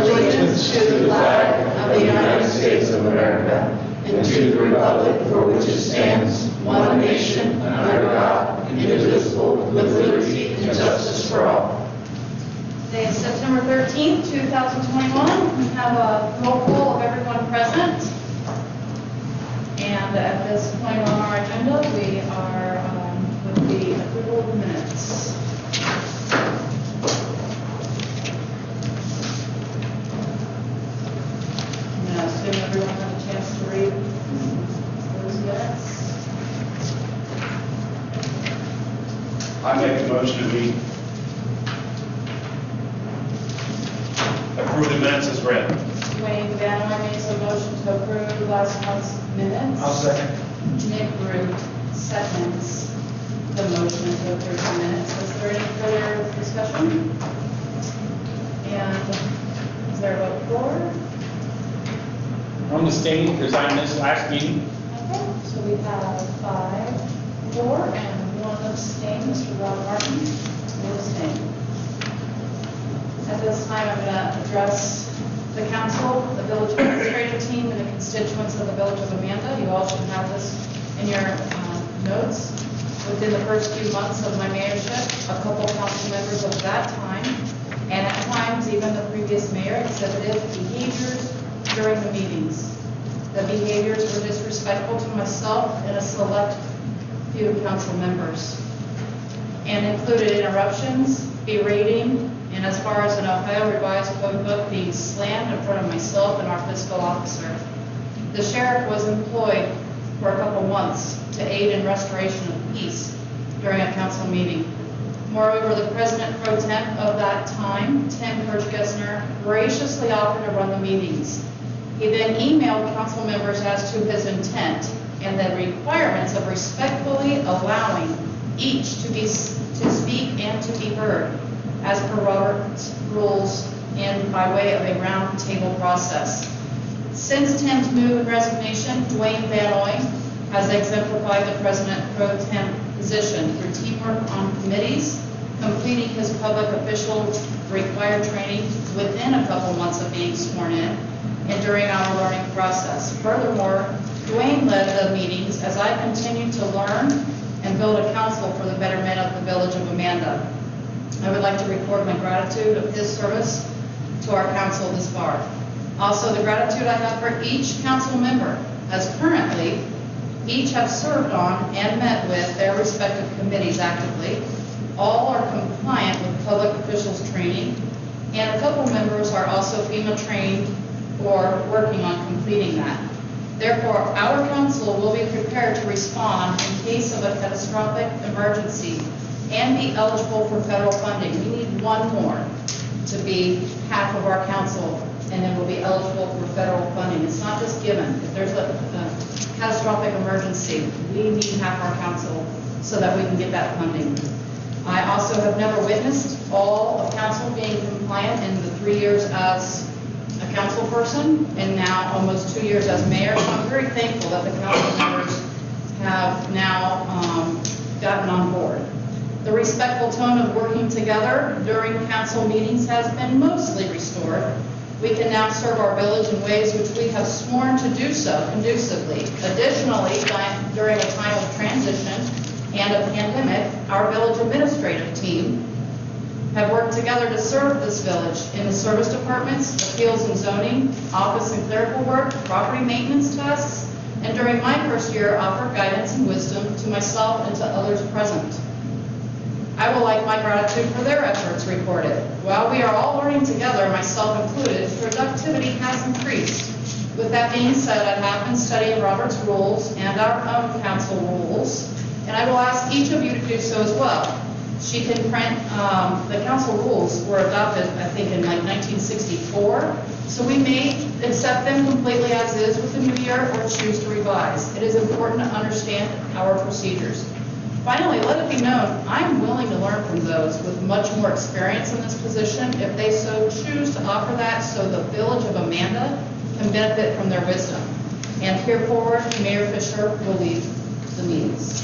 allegiance to the flag of the United States of America and to the republic for which it stands, one nation, under God, indivisible, with liberty and justice for all. Today is September 13th, 2021. We have a roll call of everyone present. And at this point on our agenda, we are with the approval of the minutes. I'm going to assume everyone had a chance to read those minutes. I make a motion that we approve the minutes as read. Wayne Van makes a motion to approve last month's minutes. I'll second. Nick Root seconds the motion to approve the minutes. Is there any further discussion? And is there a vote for? One abstained because I missed last meeting. Okay, so we have 5 for and 1 abstain. Mr. Rob Martin will abstain. At this time, I'm going to address the council, the village administrative team, and the constituents of the village of Amanda. You all should have this in your notes. Within the first few months of my mayorship, a couple council members of that time, and at times even the previous mayor, exhibited behaviors during the meetings. The behaviors were disrespectful to myself and a select few council members, and included interruptions, berating, and as far as an Ohio Revised Code book, being slammed in front of myself and our fiscal officer. The sheriff was employed for a couple months to aid in restoration of peace during a council meeting. Moreover, the president pro tem of that time, Tim Kirchgessner, graciously offered to run the meetings. He then emailed council members as to his intent and the requirements of respectfully allowing each to speak and to be heard, as per Robert's rules and by way of a round table process. Since Tim's move and resignation, Dwayne Van Oy has exemplified the president pro tem position through teamwork on committees, completing his public official required training within a couple months of being sworn in, and during our learning process. Furthermore, Dwayne led the meetings as I continued to learn and build a council for the betterment of the village of Amanda. I would like to record my gratitude of his service to our council this far. Also, the gratitude I have for each council member, as currently each have served on and met with their respective committees actively. All are compliant with public officials training, and a couple members are also FEMA trained or working on completing that. Therefore, our council will be prepared to respond in case of a catastrophic emergency and be eligible for federal funding. We need one more to be half of our council, and then we'll be eligible for federal funding. It's not just given. If there's a catastrophic emergency, we need half our council so that we can get that funding. I also have never witnessed all of council being compliant in the 3 years as a council person, and now almost 2 years as mayor. So I'm very thankful that the council members have now gotten on board. The respectful tone of working together during council meetings has been mostly restored. We can now serve our village in ways which we have sworn to do so conducively. Additionally, during a time of transition and a pandemic, our village administrative team have worked together to serve this village in the service departments, appeals and zoning, office and clerical work, property maintenance tasks, and during my first year, offered guidance and wisdom to myself and to others present. I would like my gratitude for their efforts recorded. While we are all learning together, myself included, productivity has increased. With that being said, I have been studying Robert's rules and our own council rules, and I will ask each of you to do so as well. She can print, the council rules were adopted, I think, in like 1964, so we may accept them completely as is with the new year or choose to revise. It is important to understand our procedures. Finally, let it be known, I'm willing to learn from those with much more experience in this position if they so choose to offer that, so the village of Amanda can benefit from their wisdom. And hereforward, Mayor Fisher will lead the meetings.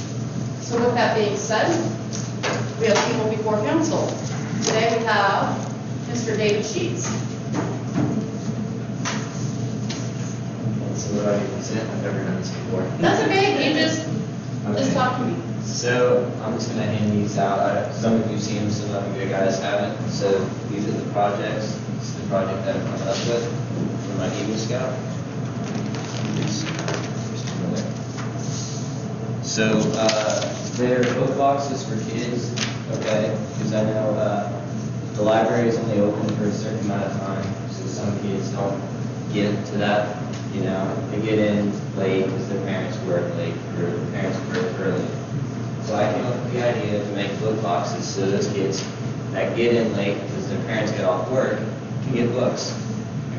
So with that being said, we have people before council. Today we have Mr. David Sheets. what do I present? I've never done this before. That's okay, you just Okay. talk to me. So I'm just gonna hand these out. Some of you've seen them, some of you guys haven't. So these are the projects. This is the project that I've come up with for my Eagle Scout. So they're book boxes for kids, okay? Because I know the library is only open for a certain amount of time, so some kids don't get to that. You know, they get in late because their parents work late or their parents work early. So I came up with the idea to make book boxes so those kids that get in late because their parents get off work can get books.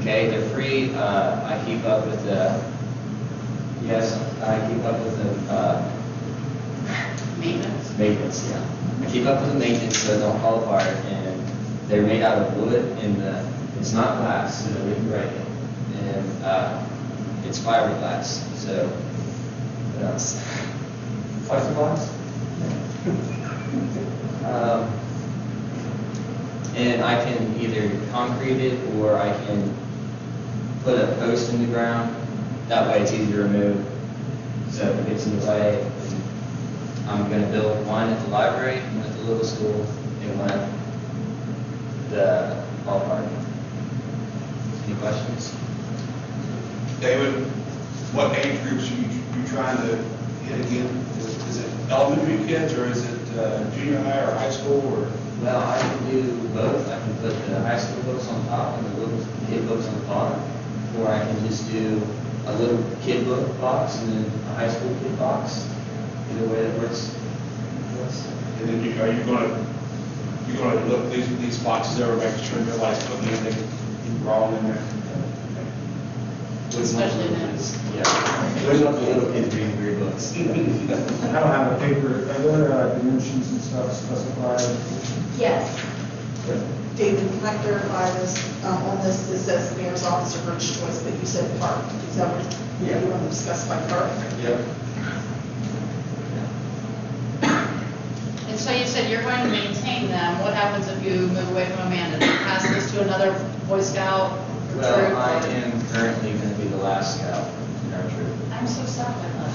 Okay, they're free. I keep up with the maintenance. Yeah, I keep up with the maintenance so they don't fall apart, and they're made out of wood, and it's not glass, so we can break it, and it's fiberglass. So what else? Fiberglass. And I can either concrete it or I can put a post in the ground. That way it's easy to remove. So if it gets in the way, I'm going to build one at the library, one at the little school, and one at the ballpark. Any questions? David, what age groups are you trying to hit again? Is it elementary kids, or is it junior high or high school, or? Well, I can do both. I can put the high school books on top and the little kid books on the bottom. Or I can just do a little kid book box and then a high school kid box. Either way that works. And then are you going to look these boxes over, making sure nobody's putting anything wrong in there? Especially now. Yeah. There's not the little kids reading grade books. I don't have a paper, are there dimensions and stuff specified? Yes. David, can I clarify this, on this, it says mayor's office or first choice, but you said park, is that what, Yeah. you want to specify park? Yep. And so you said you're going to maintain them. What happens if you move away from Amanda? Do you pass this to another Boy Scout troop? Well, I am currently going to be the last scout in our troop I'm so sad by that.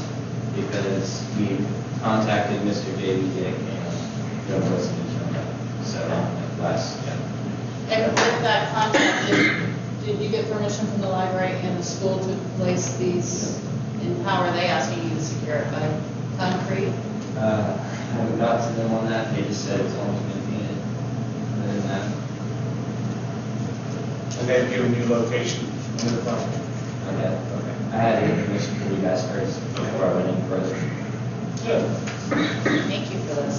because we contacted Mr. J.B. Dick and no listeners from him. So, last scout. And with that contract, did you get permission from the library and the school to place these? And how are they asking you to secure it? By concrete? I haven't got to them on that. They just said it's almost been painted. Other than that, And they've given you location on the property. okay. I had to get permission from you guys first before I went any further. Good. Thank you for this.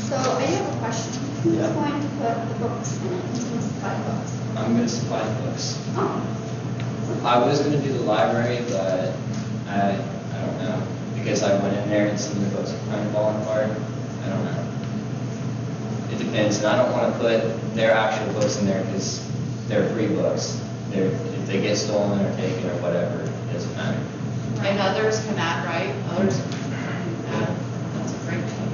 So I have a question. Who's Yeah. going to put the books in it? Who's going to supply books? I'm going to supply the books. Oh, I was going to do the library, but I don't know. Because I went in there and some of the books are kind of falling apart. I don't know. It depends. And I don't want to put their actual books in there because they're free books. If they get stolen or taken or whatever, it doesn't matter. And others can add, right? Others can add. That's a great thing.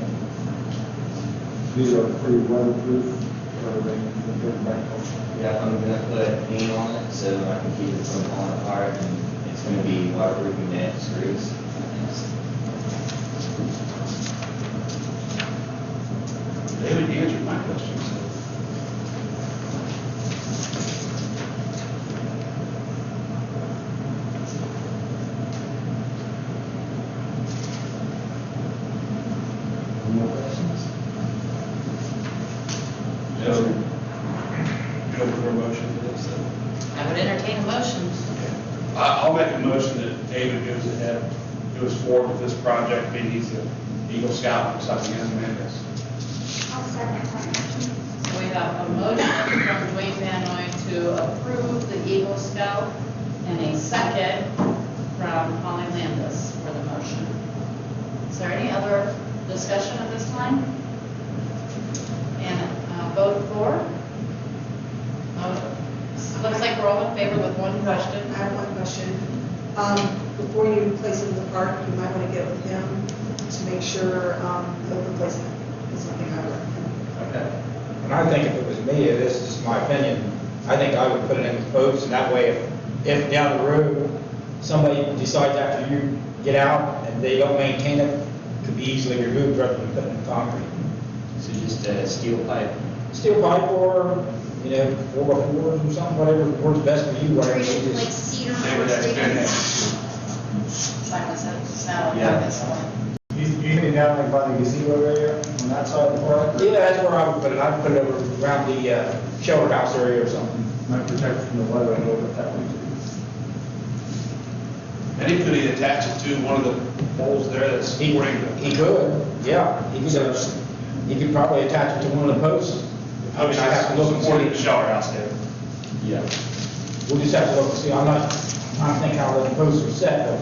These are pretty weatherproof, or they can back home. Yeah, I'm going to put paint on it so I can keep it from falling apart, and it's going to be waterproof and net screws. David, you answered my question. Any more questions? So, go for a motion for this. I would entertain a motion. I'll make a motion that David goes ahead, goes forward with this project, maybe he's an Eagle Scout or something as Amanda's. I'll second that motion. So we have a motion from Dwayne Vanoy to approve the Eagle Scout and a second from Holly Landis for the motion. Is there any other discussion at this time? And vote for? Looks like we're all in favor with one question. I have one question. Before you place it in the park, you might want to get with him to make sure, the open placement is something I recommend. Okay. And I think if it was me, this is just my opinion, I think I would put it in with posts, and that way, if down the road, somebody decides after you get out and they don't maintain it, it could be easily removed rather than put in concrete. So just a steel pipe. Steel pipe or, 4x4s or something, whatever works best for you, whatever it Treated like is. cedar Maybe or that's treated. been Like I said, now, Yeah. that's all. You hit it down like by the gazebo area, on that side of the park? Yeah, that's where I would put it. I'd put it over around the shelter house area or something. Might protect from the weather a little bit that way too. And he could attach it to one of the poles there that's He supporting he the. could, yeah. He could probably attach it to one of the posts. I mean, I have to look and Supporting the see. shower house there. Yeah. We'll just have to look and see. I'm trying to think how the posts are set, but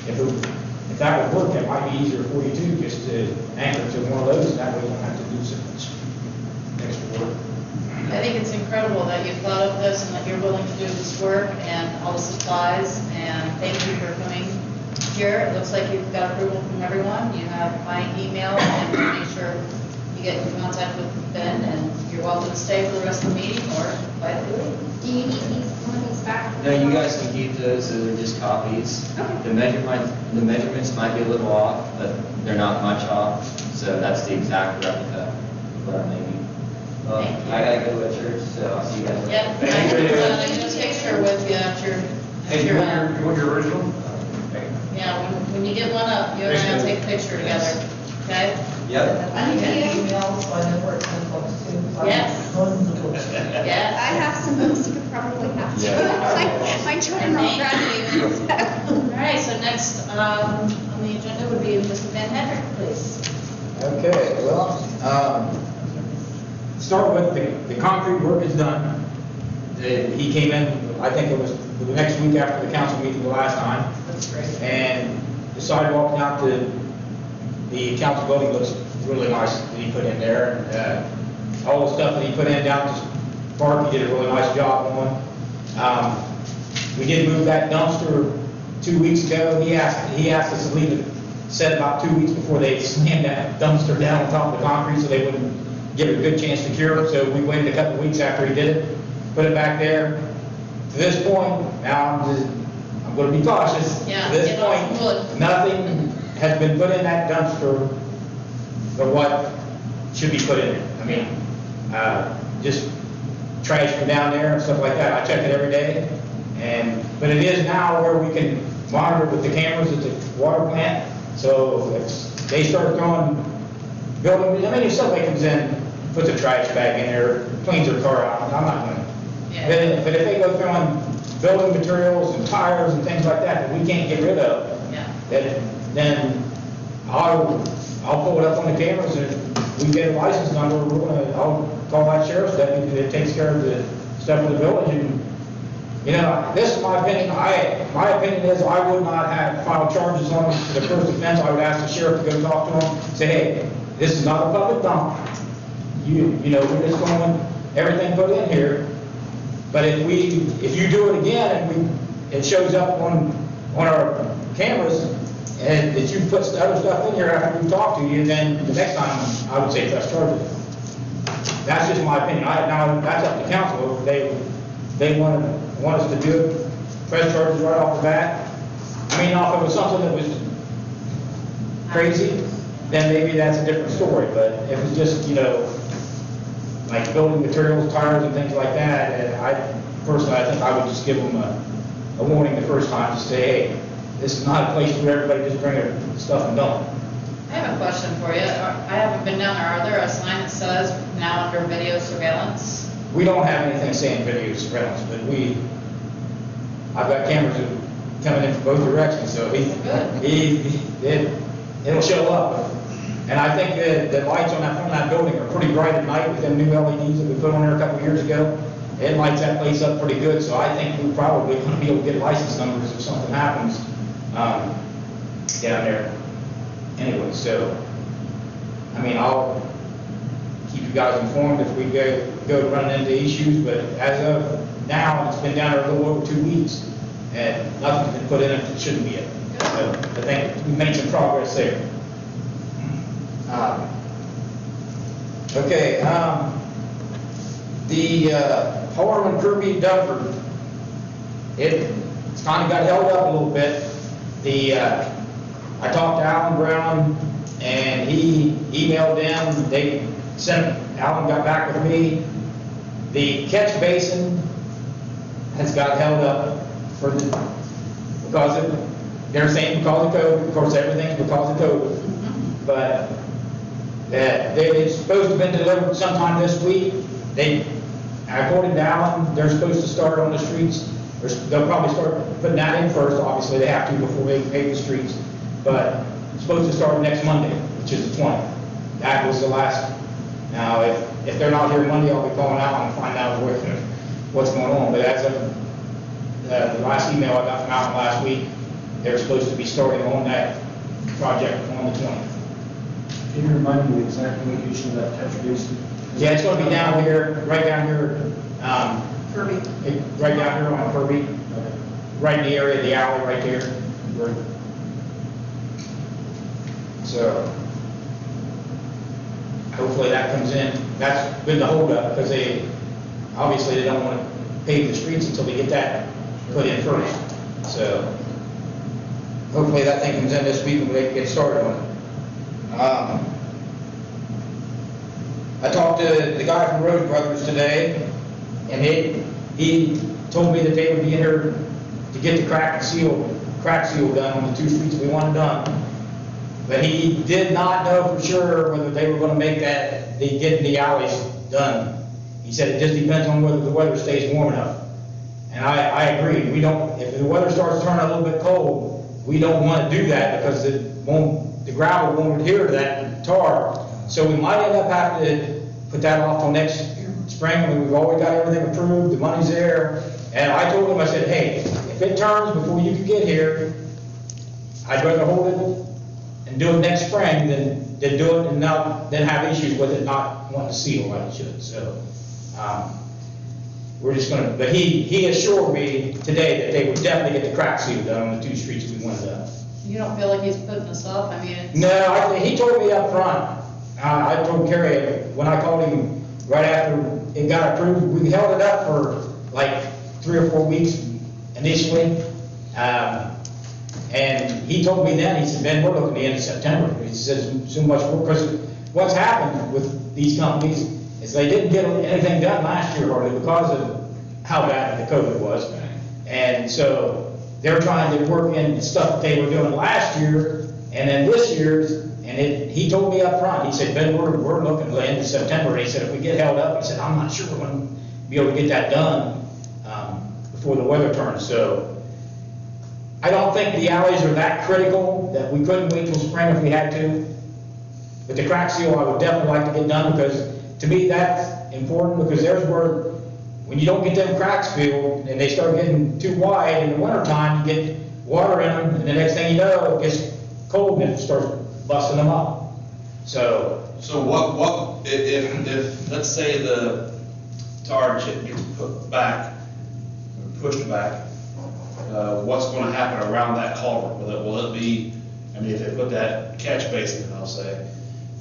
if that would work, it might be easier for you too, just to anchor to one of those, and that way you don't have to do so much extra work. I think it's incredible that you've thought of this and that you're willing to do this work and all the supplies, and thank you for coming here. It looks like you've got approval from everyone. You have my email, and we'll make sure you get in contact with Ben, and you're welcome to stay for the rest of the meeting or by the way. Do you need one of these back? No, you guys can keep those, so they're just copies. Okay. The measurements might be a little off, but they're not much off, so that's the exact replica of what I'm making. Well, Thank you. I gotta go to church, so I'll see you guys later. Yep. Thank you. I can just make sure with you after. Hey, you want your original? Yeah, when you get one up, you and I will take a picture together, okay? Yep. I need an email, so I know where it's going to go to. Yes. Tons of books. Yes. I have some books you could probably have too. Yeah. My children are all graduating. All right, so next on the agenda would be Mr. Van Hedrick, please. Okay, well, start with the concrete work is done. He came in, I think it was the next week after the council meeting the last time. That's great. And the sidewalk out to the council building looks really nice that he put in there. And all the stuff that he put in down to the park, he did a really nice job on. We did move that dumpster 2 weeks ago. He asked us to leave it set about 2 weeks before they slammed that dumpster down on top of the concrete so they wouldn't give it a good chance to cure. So we waited a couple of weeks after he did it, put it back there. To this point, now I'm going to be cautious. Yeah, To this get off the point, wood. nothing has been put in that dumpster but what should be put in it. I mean, just trash from down there and stuff like that. I check it every day. But it is now where we can monitor with the cameras at the water plant. So if they start throwing building, if somebody comes in, puts a trash bag in there, cleans their car out, I'm not going to. Yeah. But if they go throwing building materials and tires and things like that that we can't get rid of, Yeah. then I'll pull it up on the cameras, and if we get a license number, I'll call that sheriff's deputy that takes care of the stuff in the village. And this is my opinion. My opinion is I would not have filed charges on the first offense. I would ask the sheriff to go talk to him, say, hey, this is not a public dump. We're just going everything put in here. But if you do it again and it shows up on our cameras and that you put other stuff in here after we talk to you, then the next time I would say press charges. That's just my opinion. Now that's up to council. If they want us to do it, press charges right off the bat. I mean, if it was something that was crazy, then maybe that's a different story. But if it's just like building materials, tires, and things like that, and personally, I think I would just give them a warning the first time to say, hey, this is not a place where everybody just bring their stuff and dump. I have a question for you. I haven't been down there. Are there a sign that says now under video surveillance? We don't have anything saying video surveillance, but I've got cameras coming in from both directions, so it'll show up. And I think the lights on that building are pretty bright at night with them new LEDs that we put on there a couple years ago. It lights that place up pretty good, so I think we're probably going to be able to get license numbers if something happens down there. Anyway, so, I mean, I'll keep you guys informed if we go running into issues, but as of now, it's been down there a little over 2 weeks, and nothing's been put in it that shouldn't be in. So I think we made some progress there. Okay, the Harlan Kirby Dunford, it's kind of got held up a little bit. I talked to Alan Brown, and he emailed them, they sent, Alan got back with me. The catch basin has got held up because they're saying because of code, of course, everything's because of code. But it's supposed to have been delivered sometime this week. According to Alan, they're supposed to start on the streets. They'll probably start putting that in first, obviously, they have to before they pave the streets. But it's supposed to start next Monday, which is the 20th. That was the last. Now, if they're not here Monday, I'll be calling out and find out what's going on. But as of the last email I got from Alan last week, they're supposed to be starting on that project on the 20th. Can you remind me the exact location of that catch basin? Yeah, it's going to be down here, right down here, Kirby. right down here on Kirby, right in the area of the alley right there. So, hopefully that comes in. That's been the holdup, because obviously they don't want to pave the streets until they get that put in first. So, hopefully that thing comes in this week and we can get started on it. I talked to the guy from Rose Brothers today, and he told me that they would be in here to get the crack seal done on the 2 streets we want done. But he did not know for sure whether they were going to make that, getting the alleys done. He said it just depends on whether the weather stays warm enough. And I agree. If the weather starts turning a little bit cold, we don't want to do that because the gravel won't adhere to that tar. So we might end up having to put that off till next spring. I mean, we've already got everything approved, the money's there. And I told him, I said, hey, if it turns before you can get here, I'd rather hold it and do it next spring than do it and then have issues with it not wanting to seal like it should. So, we're just gonna, but he assured me today that they would definitely get the crack seal done on the 2 streets we wanted done. You don't feel like he's putting us up? I mean, No, he told me up front. I told Kerry when I called him right after it got approved, we held it up for like 3 or 4 weeks initially. And he told me then, he said, Ben, we're looking at the end of September. He says, so much work, because what's happened with these companies is they didn't get anything done last year hardly because of how bad the COVID was. And so they're trying to work in stuff that they were doing last year and then this year's, and he told me up front, he said, Ben, we're looking at the end of September. And he said, if we get held up, he said, I'm not sure we're going to be able to get that done before the weather turns. So I don't think the alleys are that critical that we couldn't wait till spring if we had to. But the crack seal, I would definitely like to get done because to me that's important, because there's where, when you don't get them cracks filled and they start getting too wide in the wintertime, you get water in them, and the next thing you know, it gets cold and it starts busting them up. So what, if, let's say the tar chip gets put back, or pushed back, what's going to happen around that culvert? Will it be, I mean, if they put that catch basin, I'll say,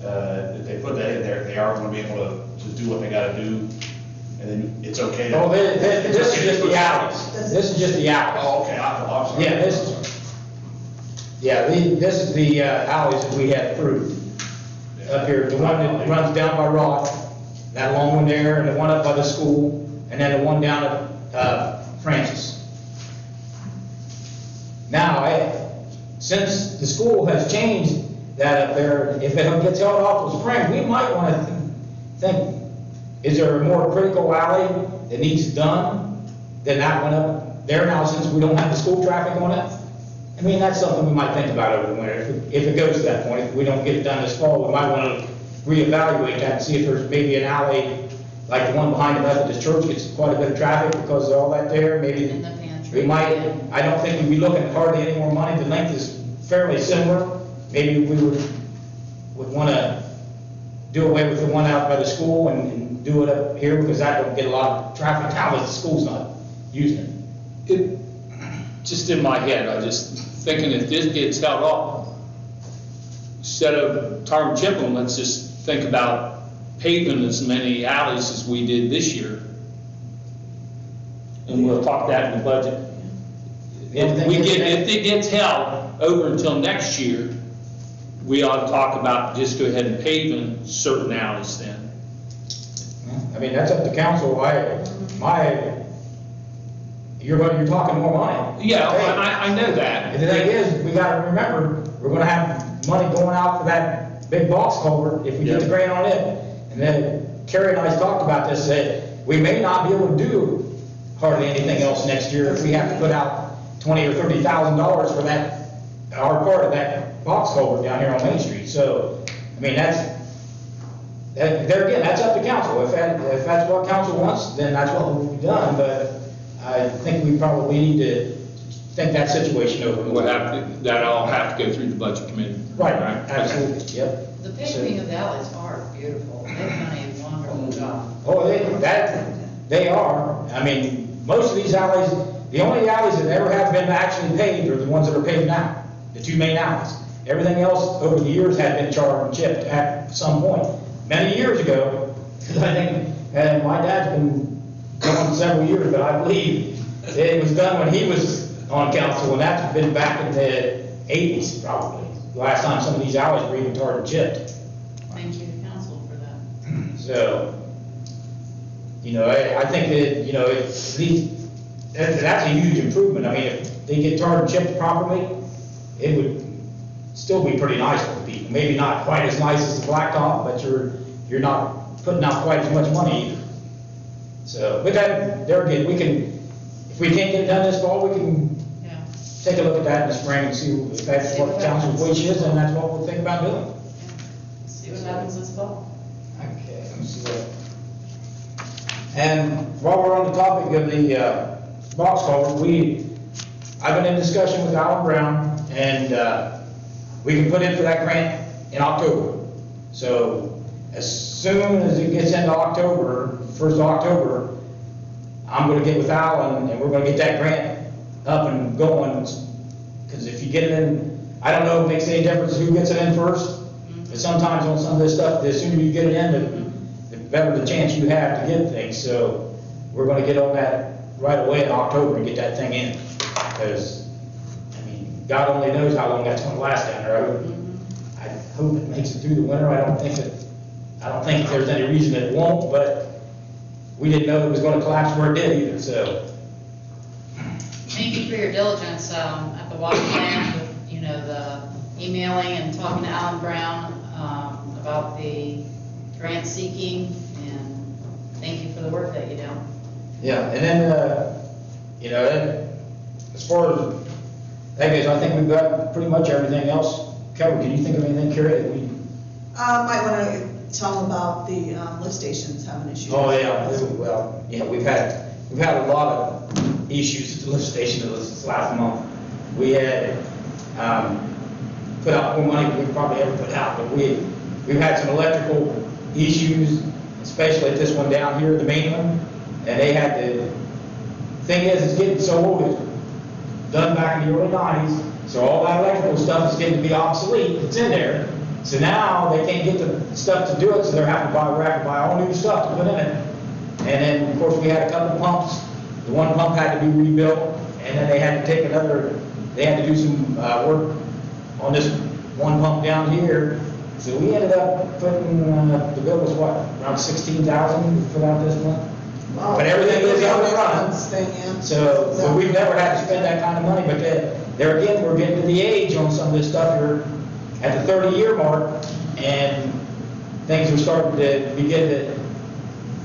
if they put that in there, they are going to be able to do what they got to do, and then it's okay to... Oh, this is just the alleys. This is just the alleys. Oh, okay, I'm sorry. Yeah, this is the alleys that we had approved. Up here, the one that runs down by Rock, that long one there, and the one up by the school, and then the one down at Francis. Now, since the school has changed that up there, if it gets held off till spring, we might want to think, is there a more critical alley that needs done than that one up there now, since we don't have the school traffic on it? I mean, that's something we might think about over the winter. If it goes to that point, if we don't get it done this fall, we might want to reevaluate that and see if there's maybe an alley, like the one behind the Methodist Church gets quite a bit of traffic because of all that there, maybe. in the pantry. We might, I don't think we'd be looking at hardly any more money. The length is fairly similar. Maybe we would want to do away with the one out by the school and do it up here, because that don't get a lot of traffic now that the school's not using it. Just in my head, I just thinking if this gets held off, instead of tar and chip them, let's just think about paving as many alleys as we did this year. And we'll talk that in the budget. If it gets held over until next year, we ought to talk about just go ahead and paving certain alleys then. I mean, that's up to council. You're talking more money. Yeah, Hey, I know that. and the thing is, we gotta remember, we're gonna have money going out for that big box culvert if we get the grant on it. And then Kerry and I talked about this, that we may not be able to do hardly anything else next year if we have to put out $20,000 or $30,000 for that, our part of that box culvert down here on Main Street. So, I mean, there again, that's up to council. If that's what council wants, then that's what will be done, but I think we probably need to think that situation over. That'll have to go through the budget committee. Right, Okay. absolutely, yep. The paving of the alleys are beautiful. They've done a wonderful job. Oh, they are. I mean, most of these alleys, the only alleys that ever have been actually paved are the ones that are paved now, the two main alleys. Everything else over the years had been charred and chipped at some point. Many years ago, because I think, and my dad's been going several years, but I believe it was done when he was on council, and that's been back in the 80s probably. The last time some of these alleys were even tarred and chipped. Thank you to council for that. So, I think that, that's a huge improvement. I mean, if they get tarred and chipped properly, it would still be pretty nice for the people. Maybe not quite as nice as the blacktop, but you're not putting out quite as much money either. So, but that, there again, if we can't get it done this fall, we can Yeah. take a look at that in the spring and see if that's what the council's wish is, and that's what we'll think about doing. See what happens this fall. Okay, let me see what. And while we're on the topic of the box culvert, I've been in discussion with Alan Brown, and we can put in for that grant in October. So as soon as it gets into October, 1st of October, I'm gonna get with Alan, and we're gonna get that grant up and going. Because if you get it in, I don't know if it makes any difference who gets it in first, but sometimes on some of this stuff, the sooner you get it in, the better the chance you have to get things. So we're gonna get on that right away in October and get that thing in. Because, I mean, God only knows how long that's gonna last down there. I hope it makes it through the winter. I don't think there's any reason that it won't, but we didn't know it was gonna collapse where it did either, so. Thank you for your diligence at the water plant, with, the emailing and talking to Alan Brown about the grant seeking, and thank you for the work that you do. Yeah, and then, as far as, that goes, I think we've got pretty much everything else covered. Can you think of anything, Carrie, that we? Might want to tell them about the lift stations having issues. Oh, yeah, well, yeah, we've had a lot of issues at the lift station this last month. We had, put out more money than we probably ever put out, but we've had some electrical issues, especially at this one down here, the main one, and thing is, it's getting so old, it's done back in the early 90s, so all that electrical stuff is getting to be obsolete, it's in there. So now they can't get the stuff to do it, so they're having to buy all new stuff to put in it. And then, of course, we had a couple pumps. The one pump had to be rebuilt, and then they had to do some work on this one pump down here. So we ended up putting, the bill was what, around $16,000 for that this month? Wow. But everything goes out the front. Thing, yeah. So, but we've never had to spend that kind of money, but there again, we're getting to the age on some of this stuff here at the 30-year mark, and things are starting to begin to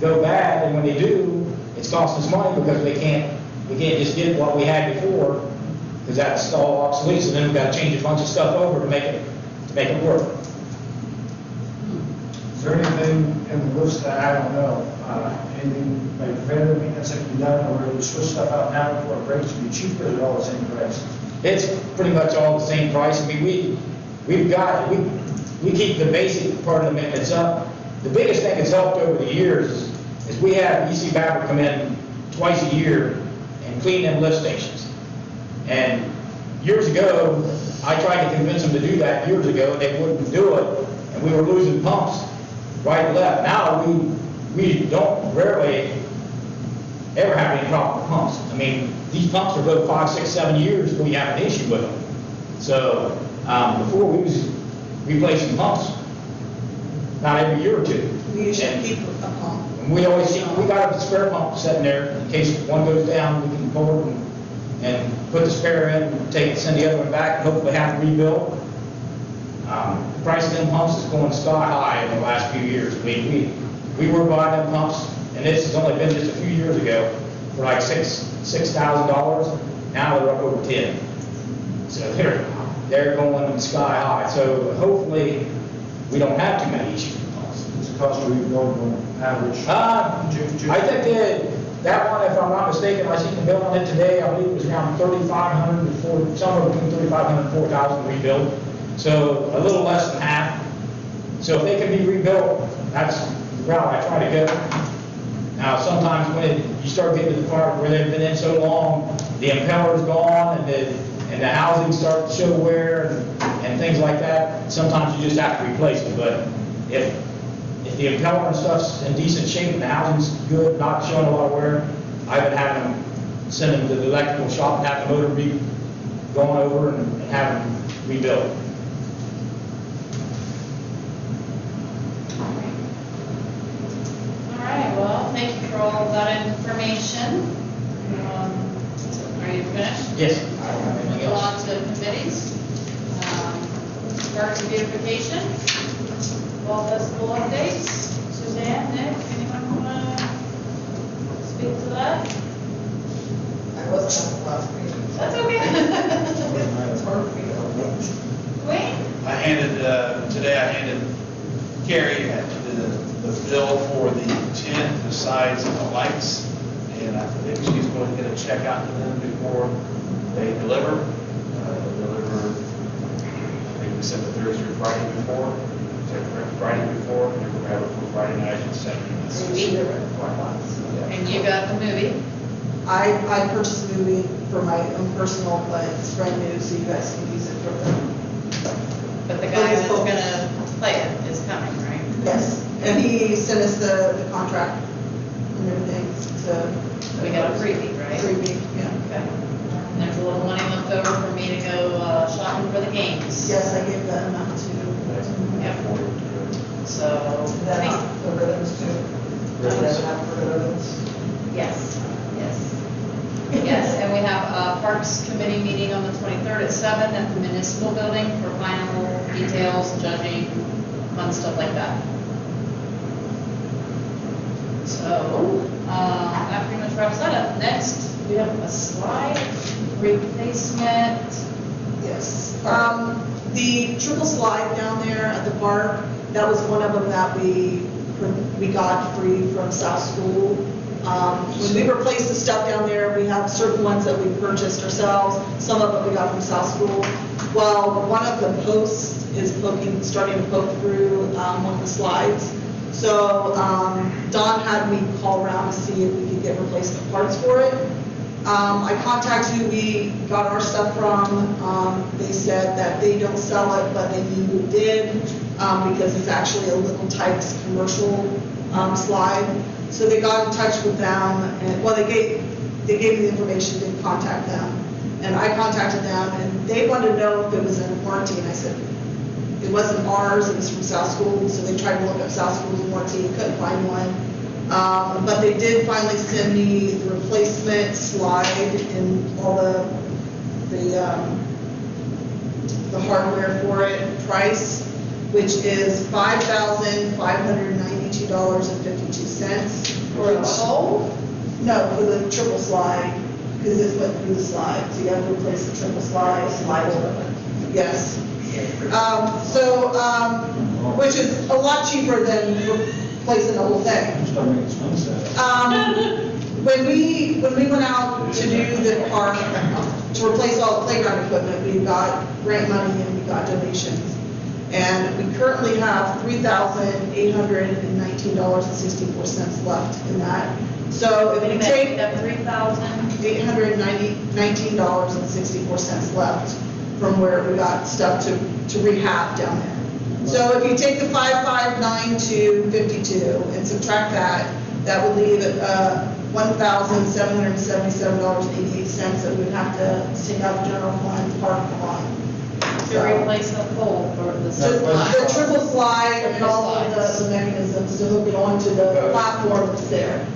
go bad, and when they do, it's costing us money because we can't just get what we had before, because that's all obsolete, so then we've got to change a bunch of stuff over to make it work. Is there anything in the list that I don't know? Anything like preventative maintenance that can be done, or we switch stuff out now before it breaks, to be cheaper, or is it all the same price? It's pretty much all the same price. I mean, we keep the basic part of the maintenance up. The biggest thing that's helped over the years is we have EC Babbitt come in twice a year and clean them lift stations. And years ago, I tried to convince them to do that years ago, and they wouldn't do it, and we were losing pumps right and left. Now we don't rarely ever have any problem with pumps. I mean, these pumps will go 5, 6, 7 years before you have an issue with them. So, before we was replacing pumps, not every year or two. We usually And- keep a pump. and we always keep, we got a spare pump sitting there, in case one goes down, we can pull it and put the spare in, and send the other one back, and hopefully have it rebuilt. The price of them pumps is going sky high in the last few years. We were buying them pumps, and this has only been just a few years ago, for like $6,000. Now they're up over 10. So they're going sky high. So hopefully, we don't have too many issues with pumps. It's a cost of rebuilding on average. I think that one, if I'm not mistaken, I seen the bill on it today, I believe it was around 3,500 to 4, somewhere between 3,500 and 4,000 rebuild. So a little less than half. So if they can be rebuilt, that's the route I try to go. Now, sometimes when you start getting to the part where they've been in so long, the impeller's gone and the housing starts to show wear and things like that, sometimes you just have to replace it. But if the impeller and stuff's in decent shape and the housing's good, not showing a lot of wear, I've been having them send them to the electrical shop and have the motor be going over and have them rebuilt. All right, well, thank you for all of that information. Are you finished? Yes. I don't have anything Go else. on to committees. Parks and beautification. Fall festival updates. Suzanne, Nick, anyone want to speak to that? I wasn't at the last meeting. That's okay. It's hard for me to Wayne? Today I handed Carrie the bill for the tent, the sides, and the lights, and I think she's going to get a check out to them before they deliver. They'll deliver, I think we said the Thursday or Friday before, is that correct? Friday before, they will grab it for Friday night and Saturday night. Sweet. And you got the movie. I purchased a movie for my own personal, but it's brand new, so you guys can use it for them. But the guy that's gonna play it is coming, right? Yes, and he sent us the contract and everything to. We got a freebie, right? Freebie, yeah. Okay. And there's a little money left over for me to go shopping for the games. Yes, I gave that amount to. Yep. So, That, the ribbons too. Ribbons. Have for the ribbons. yes, yes. Yes, and we have a Parks Committee meeting on the 23rd at 7 at the municipal building for final details, judging, fun stuff like that. So, that pretty much wraps that up. Next, we have a slide replacement. Yes. The triple slide down there at the park, that was one of them that we got free from South School. When we replaced the stuff down there, we have certain ones that we purchased ourselves, some of them we got from South School. Well, one of the posts is starting to poke through one of the slides. So Don had me call around to see if we could get replacement parts for it. I contacted who we got our stuff from. They said that they don't sell it, but they knew who did because it's actually a Little Tykes commercial slide. So they got in touch with them, and well, they gave me the information to contact them, and I contacted them, and they wanted to know if it was in warranty, and I said it wasn't ours, it was from South School. So they tried to look up South School's warranty, couldn't find one. But they did finally send me the replacement slide and all the hardware for it, price, which is $5,592.52. For the whole? No, for the triple slide, because it's went through the slide, so you have to replace the triple slide. Yes. Which is a lot cheaper than replacing the whole thing. Just don't make sense. When we went out to do the park, to replace all the playground equipment, we got grant money and we got donations. And we currently have $3,819.64 left in that. So if Wait a we minute, take we got 3,000. $819.64 left from where we got stuff to rehab down there. So if you take the 5,592.52 and subtract that, that would leave it $1,777.88 that we would have to take out of general fund, park fund. To replace the pole for the. The triple slide and all of the mechanisms to hook it onto the platform that's there.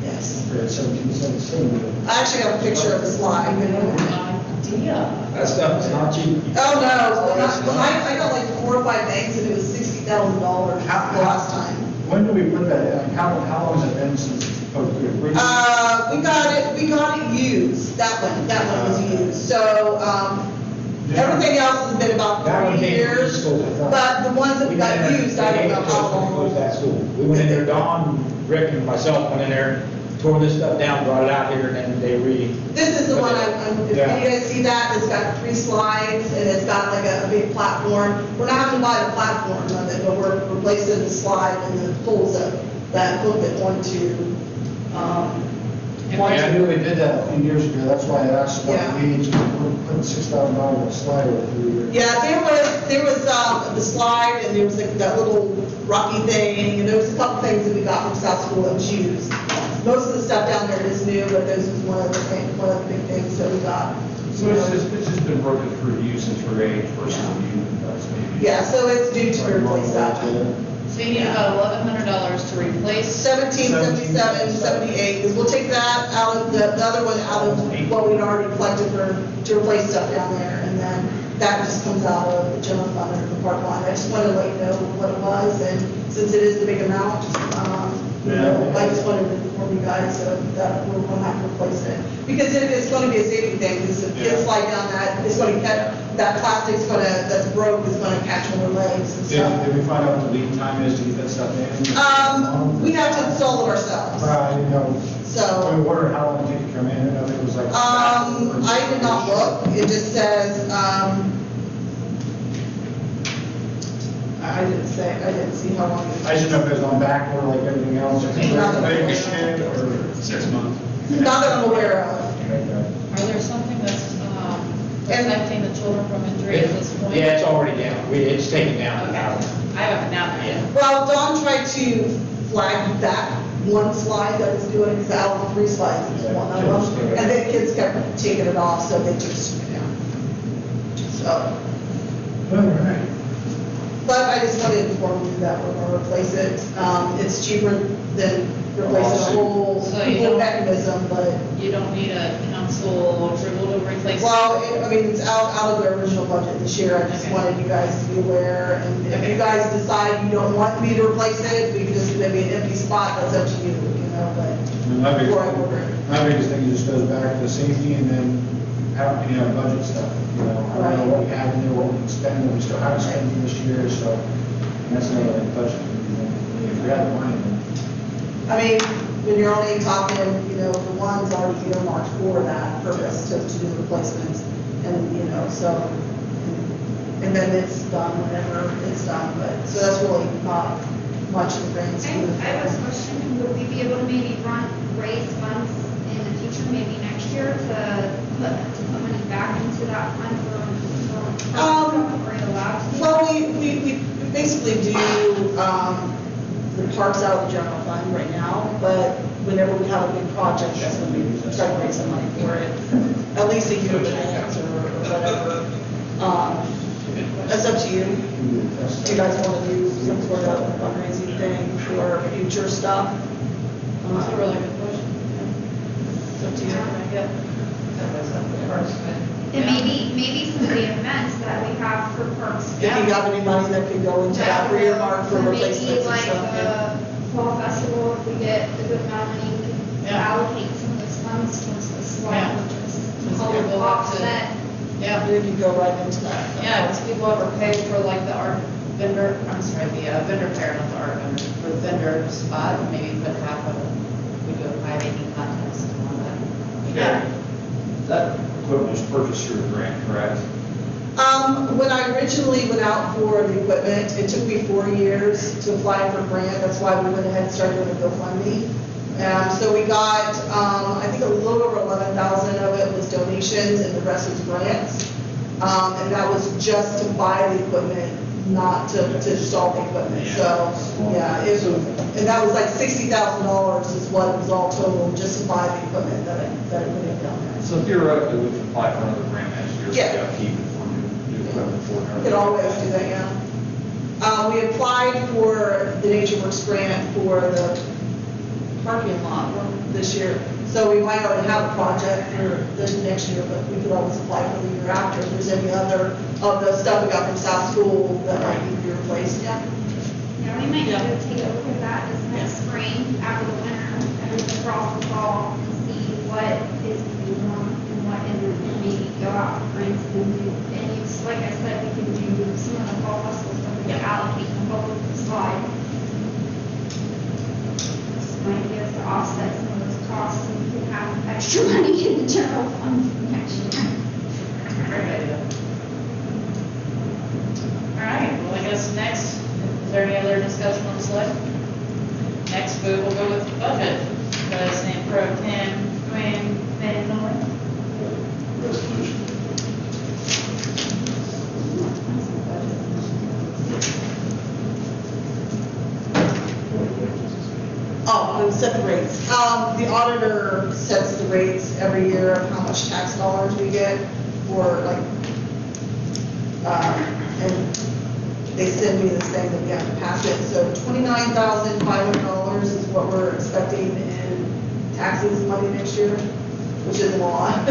Yes. For 1777. I actually have a picture of the slide. Idea. That stuff is not cheap. Oh, no, I got like 4 or 5 banks and it was $60,000 the last time. When do we put that in? How long has it been since it's supposed to be? We got it used, that one was used, so, everything else has been about That one 3 came from the years. school, I thought. But the ones that we got used, I don't know how long. Close that school. We went in there, Don, Rick, and myself went in there, tore this stuff down, brought it out here, and then they This is the one, if you Yeah. guys see that, it's got 3 slides, and it's got like a big platform. We're not having to buy the platform of it, but we're replacing the slide and the poles that hook it onto, I knew they did that a few years ago, that's why I asked Yeah. about the age, we're putting $6,000 on a slide over 3 years. Yeah, there was the slide, and there was like that little rocky thing, and there was a couple things that we got from South School that was used. Most of the stuff down there is new, but this was one of the big things that we got. So it's just been broken through use and through age versus new, that's maybe. Yeah, so it's due to replace that. So you need about $1,100 to replace. 1777.78, because we'll take that out of, the other one out of what we'd already collected to replace stuff down there, and then that just comes out of the general fund under the park line. I just wanted to let you know what it was, and since it is the big amount, I just wanted to inform you guys so that we're gonna have to replace it. Because it's gonna be a safety thing, because if kids slide down that, it's gonna catch, that plastic's that's broke is gonna catch on their legs and stuff. Did we find out what the lead time is to get that stuff in? We have to install it ourselves. Right, you know, So- we wondered how long it took to come in, I know it was like. I did not look, it just says, I didn't see how long I just know if it was on back order like everything else, or Not ready that- to ship, or. 6 months. not that I'm aware of. Are there something that's protecting the children from injury at this point? Yeah, it's already down, it's taken down. Okay. I haven't down there yet. Well, Dawn tried to flag that one slide that was doing, because out of the 3 slides, it was one of them. And then kids kept taking it off, so they just took it down. So, All right. but I just wanted to inform you that we're gonna replace it. It's cheaper than replacing the whole So you don't- mechanism, but, You don't need a council approval to replace it? well, it's out of the original budget this year. I just Okay. wanted you guys to be aware. And if you guys decide you don't want me to replace it, we can just, maybe an empty spot, that's up to you, but My biggest, before I order it. my biggest thing just goes back to safety and then how, budget stuff, I don't know what we have in there, what we can spend, what we still haven't spent this year, so. And that's another like budget, if we have the money, then. I mean, when you're only talking, the one's already earmarked for that purpose to do replacements. And, so, and then it's done whenever it's done, but, so that's really not much of the grand scheme of I have a things. question, would we be able to maybe raise funds in the future, maybe next year, to put money back into that fund for are you allowed to? Well, we basically do, the parks out of the general fund right now, but whenever we have a big project, that's when we try to raise some money for it. At least a year in advance or whatever. That's up to you. Do you guys want to do some sort of fundraising thing for future stuff? That's a really good question. It's up to you. Yeah. That was up to first, but. And yeah. maybe some of the events that we have for parks. If you have any money that could go into that earmark for Maybe replacements and like stuff. yeah. the fall festival, if we get a good amount of money, we can Yeah. allocate some of those funds towards the slide, Yeah. which is Because called people have to- offset. Yeah. It could go right into that. Yeah, because people ever pay for like the art vendor, I'm sorry, the vendor fair, not the art vendor, for the vendor spot, maybe put half of it, we do a pie making contest and all that. Yeah. That equipment was purchased through a grant, correct? When I originally went out for the equipment, it took me 4 years to apply for a grant. That's why we went ahead and started with a GoFundMe. So we got, I think a little over 11,000 of it was donations and the rest was grants. And that was just to buy the equipment not to install the equipment, so, yeah, and that was like $60,000 is what it was all total, just to buy the equipment that I put in down there. So theoretically, we can apply for another grant next year, so Yeah. yeah, keep it for new equipment for We could always do that, yeah. We applied for the NatureWorks grant for the parking lot this year, so we might already have a project for the next year, but we could always apply for the year after. If there's any other of the stuff we got from South School that might need to be replaced, yeah. Yeah, we might need to take a look at that this next spring, after the winter, and across the fall, and see what is being done and what isn't, and maybe go out for grants and do, and use, like I said, we can do some of the fall festival stuff, we can allocate the whole slide. This might be able to offset some of those costs, and we can have extra money in the general fund for next year. Great idea. All right, well, I guess next, is there any other discussion on the slide? Next, we will go with the budget. President Pro Tem Dwayne Van Noy. Resolution. Oh, we set the rates. The auditor sets the rates every year of how much tax dollars we get for like, and they send me this thing that we have to pass it. So $29,500 is what we're expecting in taxes money next year, which is a lot.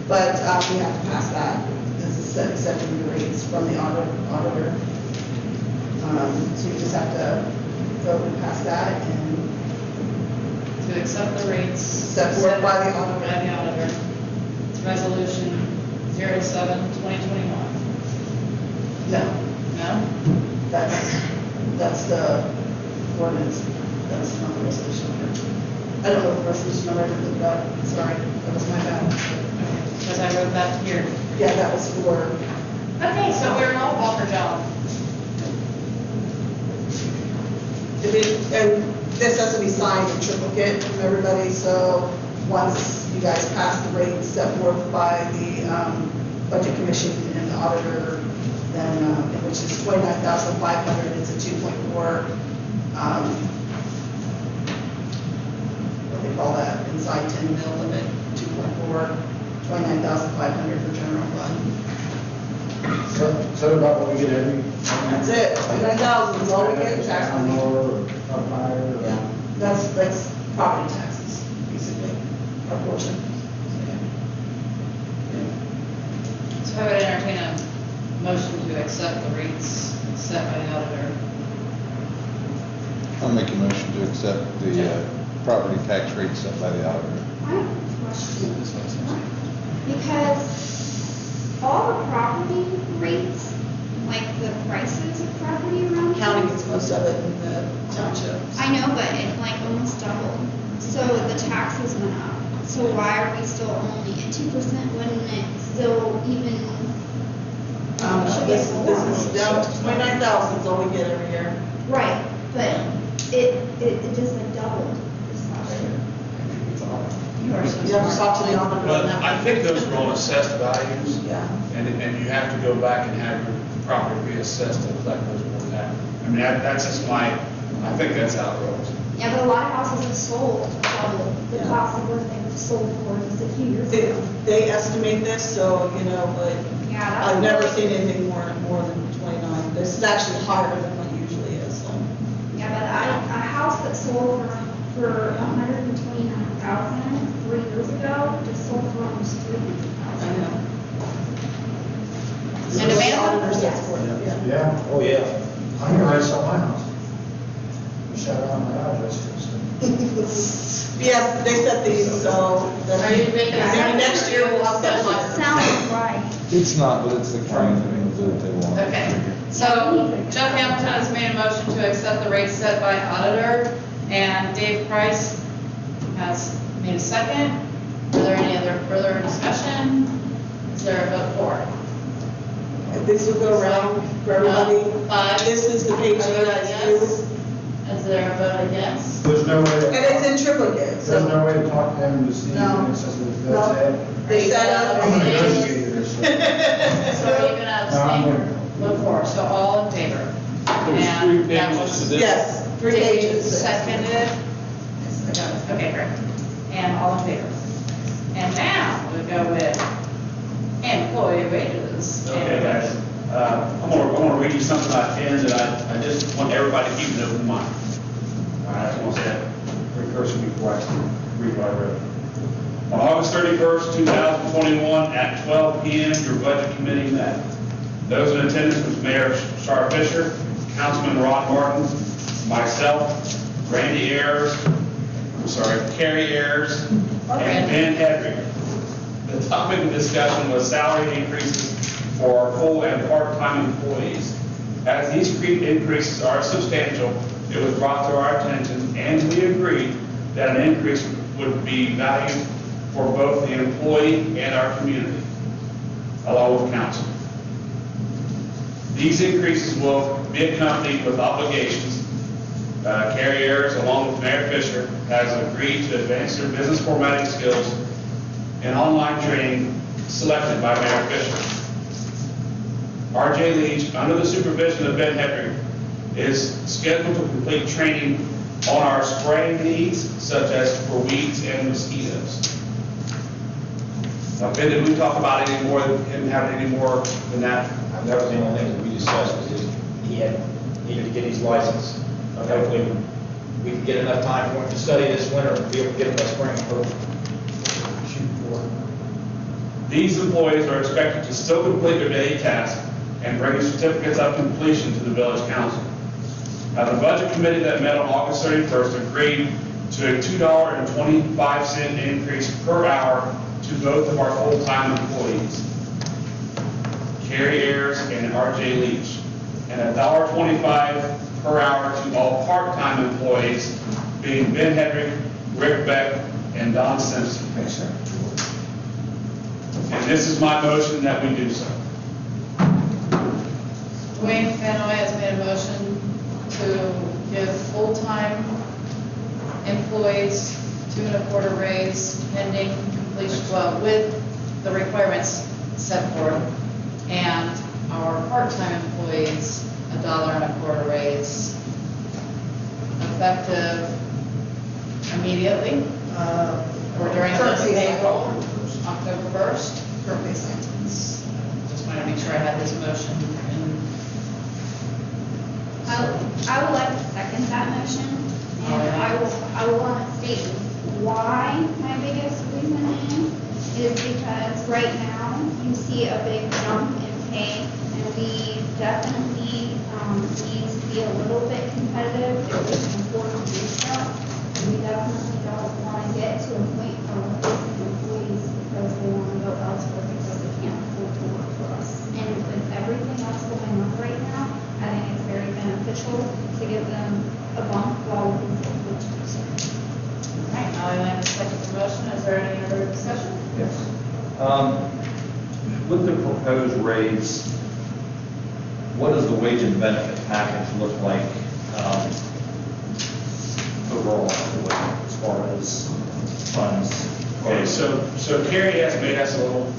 But we have to pass that. This is setting the rates from the auditor. So you just have to vote and pass that and To accept the rates. set forth by the auditor. By the auditor. It's resolution 07/2021. No, No? that's the ordinance. That's not the resolution number. I don't know what the resolution number is about. Sorry, that was my bad. Because I wrote that here. Yeah, that was for, Okay, so we're all ball for John. and this has to be signed in triplicate from everybody, so once you guys pass the rate set forth by the budget commission and the auditor, then, which is $29,500, it's a 2.4, what they call that, inside 10 mil limit, 2.4, 29,500 for general fund. So about what we get every. That's it, 29,000 is all we get in tax money. More or up higher. or- Yeah, that's property taxes, basically, our portion. So I would entertain a motion to accept the rates set by the auditor. I'll make a motion to accept the property tax rate set by the auditor. I have a question. Because all the property rates, like the prices of property around. County gets most of it in the township. I know, but it like almost doubled. So the taxes went up. So why are we still only at 2%? Wouldn't it still even? Should be This more. is down to 29,000 is all we get every year. Right, but it just like doubled this last year. You have to talk to the auditor on But that. I think those are on assessed values, Yeah. and you have to go back and have your property reassessed to reflect those more tax. I mean, that's just my, I think that's outrageous. Yeah, but a lot of houses have sold double the Yeah. cost of what they were sold for just a few years ago. They estimate this, so, but Yeah, that's. I've never really- seen anything more than 29. This is actually higher than what it usually is, so. Yeah, but a house that sold for 129,000 3 years ago just sold for almost 300,000. I know. And The Amanda? auditor sets forth, yeah. Yeah, Oh, yeah. I'm gonna sell my house. Shout out my address. Yes, they set these, so. that- Are you making a Maybe next year we'll have That something. sounds right. It's not, but it's the county that do what they want. Okay, so Jeff Hamilton has made a motion to accept the rates set by auditor, and Dave Price has made a second. Are there any other further discussion? Is there a vote for? This will go around for everybody. Five. This is the page you guys use, Is there a vote against? There's no way. and it's in triplicate, There's no so. way to talk to them to see. No. It says that's No. it. They set up. I'm a negotiator, so. So are you gonna No, I'm abstain? gonna- Vote for, so all in favor? There's And 3 that pages was- to this. Yes, 3 Dave pages. seconded. Yes, I got it. Okay, great. And all in favor? And now we go with employee wages. Okay, guys, I'm gonna read you something I penned that I just want everybody to keep an open mind. All right, I just want to say that precursor before I read what I wrote. On August 31st, 2021, at 12 p.m., your budget committee met. Those in attendance was Mayor Shar Fisher, Councilman Ron Martin, myself, Randy Ayers, Carrie Ayers, and Ben Hedrick. The topic of discussion was salary increases for our full and part-time employees. As these increases are substantial, it was brought to our attention, and we agreed that an increase would be valued for both the employee and our community, along with council. These increases will be accompanied with obligations. Carrie Ayers, along with Mayor Fisher, has agreed to advance their business formatting skills and online training selected by Mayor Fisher. R.J. Leach, under the supervision of Ben Hedrick, is scheduled to complete training on our spraying needs, such as for weeds and mosquitoes. Now, Ben, did we talk about any more, him having any more than that? That was the only thing that we discussed, was just needed to get his license. Hopefully, we can get enough time for him to study this winter and be able to get him by spring, shoot for. These employees are expected to still complete their daily tasks and bring certificates of completion to the village council. Now, the budget committee that met on August 31st agreed to a $2.25 increase per hour to both of our full-time employees, Carrie Ayers and R.J. Leach, and $1.25 per hour to all part-time employees, being Ben Hedrick, Rick Beck, and Don Simpson. Thanks, sir. And this is my motion that we do so. Wayne Fenway has made a motion to give full-time employees 2.25 raise pending completion, well, with the requirements set forth, and our part-time employees $1.25 raise, effective immediately, or during the Current April, October 1st. Current baseline. Just wanted to make sure I had this motion in. I would like to second that motion, and I will want to state why my biggest reason is because right now you see a big jump in pay, and we definitely need to be a little bit competitive if we can afford to do so. We definitely don't want to get to a point where we're facing employees because they want to go elsewhere because they can't afford to work for us. And with everything else going on right now, I think it's very beneficial to give them a bump while we can afford to do so. All right, now I have a second motion. Is there any other discussion? Yes. With the proposed raise, what does the wage and benefit package look like overall, as far as funds? Okay, so Carrie has made us a little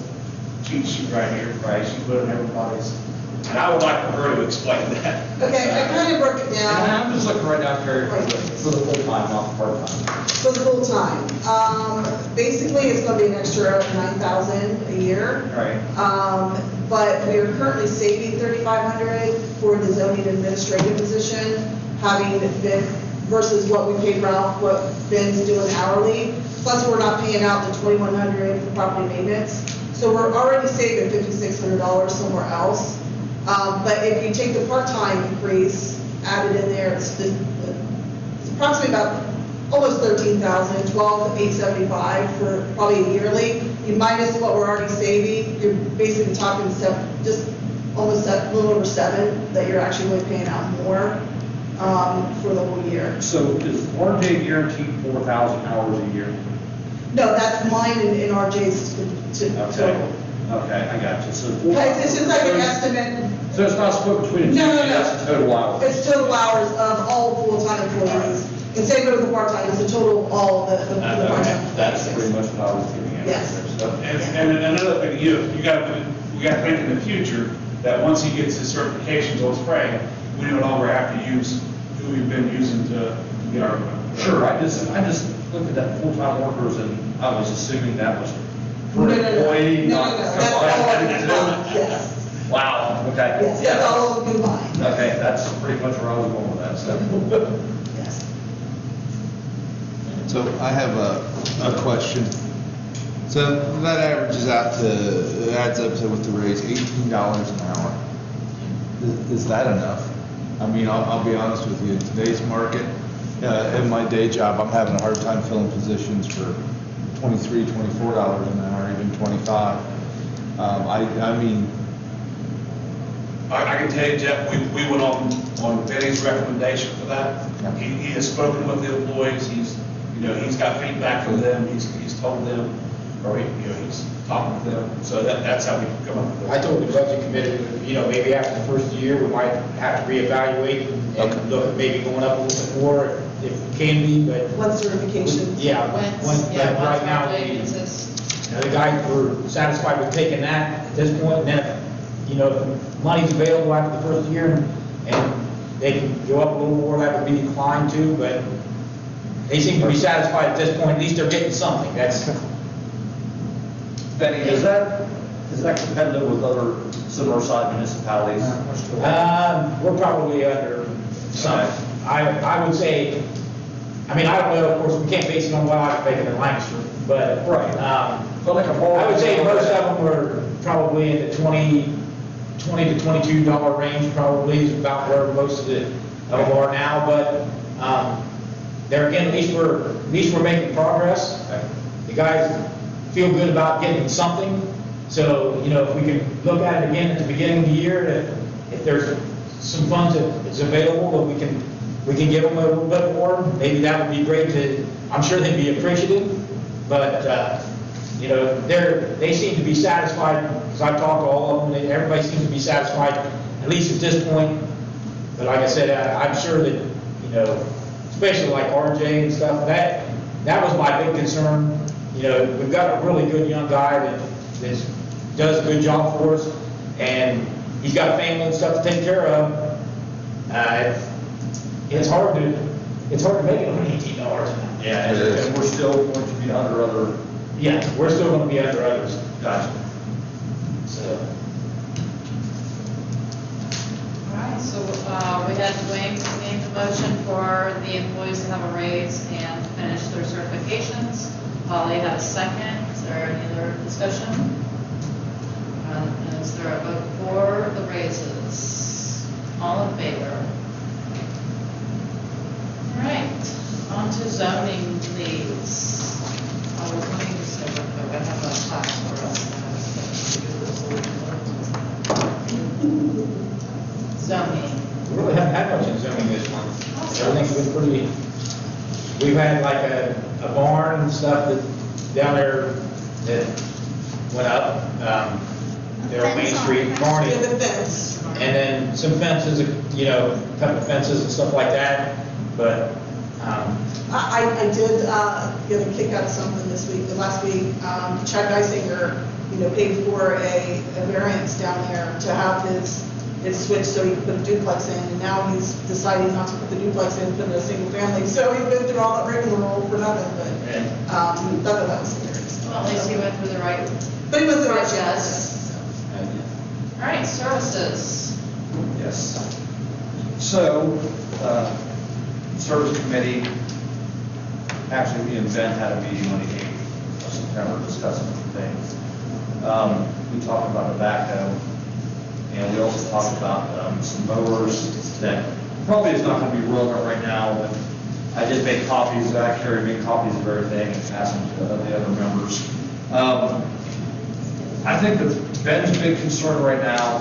cheat sheet right here, right? She put in everybody's, and I would like for her to explain that. Okay, I kind of broke it And down I'm just looking right now, Carrie, for the full-time, not the part-time. for the full time. Basically, it's going to be an extra $9,000 a year. Right. But we are currently saving $3,500 for the zoning administrative position, having been, versus what we pay Ralph, what Ben's doing hourly. Plus, we're not paying out the $2,100 for property maintenance. So we're already saving $5,600 somewhere else. But if you take the part-time increase, add it in there, it's approximately about almost $13,000, $12,875 for probably a yearly. You minus what we're already saving, you're basically talking just almost a little over $7 that you're actually really paying out more for the whole year. So is RJ guaranteed 4,000 hours a year? No, that's mine and RJ's total. Okay, I got you. So It's just like an estimate. So it's not split between the two? No, no, no. That's the total hours? It's total hours of all full-time employees. And same with the part-time, it's the total of all the part-time. That's pretty much what I was getting at. Yes. So- And another thing, we got to think in the future that once he gets his certifications on spraying, we no longer have to use who we've been using to get our. Sure, I just looked at that full-time workers and I was assuming that was No, per no, no, employee, no, not. no, that's all of it combined, yes, Wow, okay. yes, that's all of it combined, Okay, that's pretty much where I was going with that, so. yes. So I have a question. So that averages out to, it adds up to with the raise, $18 an hour. Is that enough? I mean, I'll be honest with you, in today's market, in my day job, I'm having a hard time filling positions for $23, $24 an hour, even 25. I mean, I can tell you, Jeff, we went on Benny's recommendation for that. He has spoken with the employees, he's got feedback from them, he's told them, or he's talking to them, so that's how we come up with I it. told the budget committee, maybe after the first year, we might have to reevaluate and look at maybe going up a little bit more if it can be, but. One certification. Yeah, but right now, the guys were satisfied with taking that at this point, and then, if money's available after the first year and they can go up a little more, that would be fine too, but they seem to be satisfied at this point, at least they're getting something, that's. Benny, is that competitive with other similar sized municipalities? We're probably under some, I would say, I don't know, of course, we can't base it on what I was making in Lancaster, but. Right. But like a ball. I would say most of them were probably in the $20 to $22 range, probably is about where most of them are now, but, there again, at least we're making progress. The guys feel good about getting something, so, if we can look at it again at the beginning of the year, if there's some funds that's available, that we can give them a little bit more, maybe that would be great I'm sure they'd be appreciative, but, they seem to be satisfied, because I've talked to all of them, and everybody seems to be satisfied, at least at this point. But like I said, I'm sure that, especially like RJ and stuff, that was my big concern. We've got a really good young guy that does a good job for us, and he's got a family and stuff to take care of. It's hard to make it on $18 an hour. Yeah, and we're still going to be under other. Yeah, we're still going to be under others. Gotcha. So. All right, so we had Dwayne made the motion for the employees to have a raise and finish their certifications. Holly had a second. Is there any other discussion? Is there a vote for the raises? All in favor? All right, on to zoning please. I was looking to see if I have a class for us. Zoning. We really haven't had much in zoning this month. Everything's been pretty, we've had like a barn and stuff down there that went up, there on Main Street, barn. Yeah, the fence. And then some fences, a couple of fences and stuff like that, but, I did get a kick out of something this week, last week. Chad Geisinger, paid for a variance down there to have his switch so he could put a duplex in, and now he's deciding not to put the duplex in, put in a single family. So he went through all that rigmarole for nothing, but that was hilarious. Well, at least he went through the right. But he went through the right Yes. All right, services. Yes. So, service committee, actually, me and Ben had a meeting on the 8th of September discussing some things. We talked about the backhoe, and we also talked about some mowers that probably is not going to be relevant right now, but I did make copies, I made copies of everything and passed them to the other members. I think that Ben's big concern right now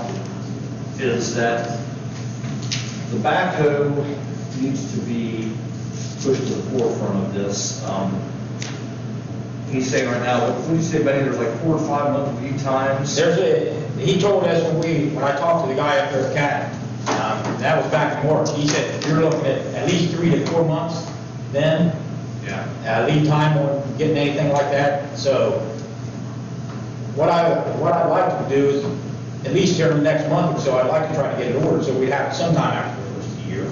is that the backhoe needs to be pushed to the forefront of this. He's saying right now, what do you say, Benny, there's like 4 to 5 month lead times? he told us when I talked to the guy up there at CAT, that was back in March, he said, you're looking at least 3 to 4 months then. Yeah. Lead time on getting anything like that, so what I'd like to do is at least during the next month or so, I'd like to try to get it ordered, so we'd have it sometime after the first of the year.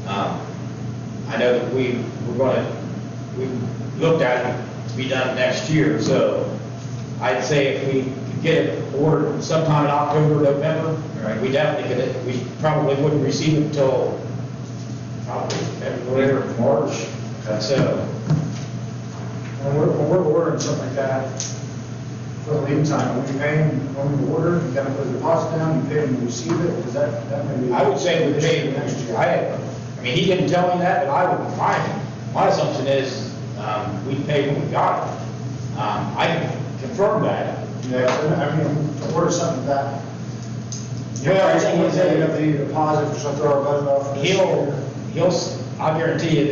I know that we looked at it to be done next year, so I'd say if we could get it ordered sometime in October, November, we definitely could, we probably wouldn't receive it until probably February or March, so. When we're ordering something like that, for the lead time, when you pay them, when we order, you gotta put a deposit down, you pay them to receive it, because that may be. I would say we pay next year. I mean, he didn't tell me that, but I would, my assumption is, we pay when we got it. I can confirm that. Yeah, I mean, to order something that. Well, I think we say you have to need a deposit or something, throw our budget off. for this year. I'll guarantee you,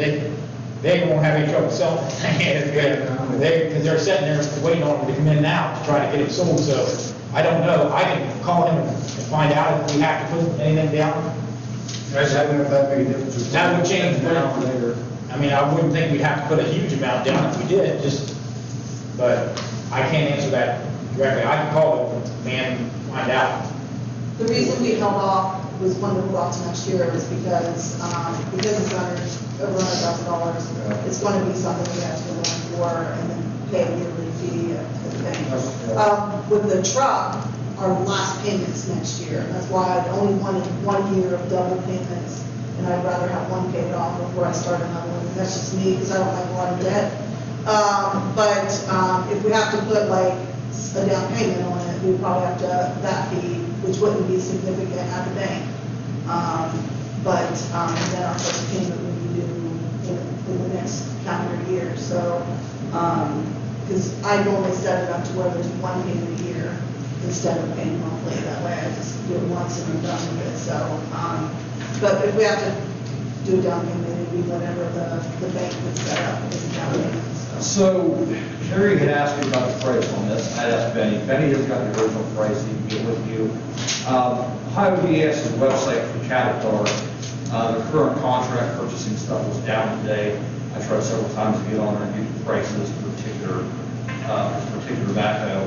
they won't have any trouble selling the thing, because they're sitting there waiting on them to come in now to try to get it sold, so I don't know. I can call him and find out if we have to put anything down. I just don't know if that make a difference. That would change, Now or later. I mean, I wouldn't think we'd have to put a huge amount down if we did, but I can't answer that directly. I can call the man and find out. The reason we held off was one that we brought to next year is because it's over $100,000. It's going to be something we have to go in for and then pay a yearly fee at the bank. With the truck, our last payment's next year. That's why I only wanted 1 year of double payments, and I'd rather have one paid off before I start another one. That's just me, because I don't like a lot of debt. But if we have to put like a down payment on it, we'd probably have to, that fee, which wouldn't be significant at the bank. But then our first payment would be due in the next calendar year. So, because I normally set it up to where there's one payment a year instead of paying monthly. That way I just do it once and I'm done with it. So, but if we have to do a down payment, it'd be whatever the bank would set up as a down payment. So Terry had asked me about the price on this. I asked Benny. Benny has got the original price. He can get with you. Ohio DS's website for Caterpillar, the current contract purchasing stuff was down today. I tried several times to get on there and get the prices for particular backhoe.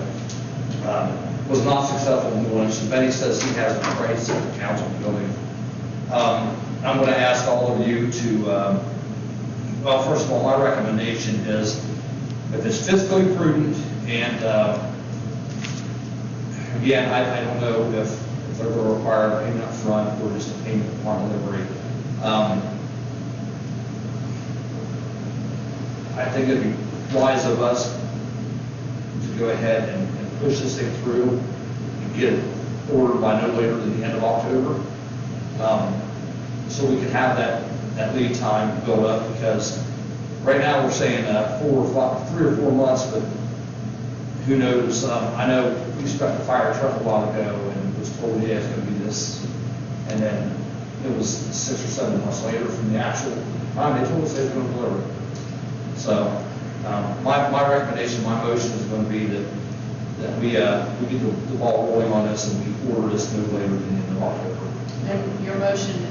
Was not successful in doing it. So Benny says he has the price at the council building. I'm going to ask all of you to, well, first of all, my recommendation is if it's fiscally prudent and, again, I don't know if they're going to require a payment up front or just a payment upon delivery. I think it'd be wise of us to go ahead and push this thing through and get it ordered by no later than the end of October. So we can have that lead time build up, because right now we're saying 3 or 4 months, but who knows? I know we expect a fire truck a while ago and was told, yeah, it's going to be this, and then it was 6 or 7 months later from the actual time they told us they were going to deliver it. So my recommendation, my motion is going to be that we get the ball rolling on this and we order this no later than the end of October. And your motion,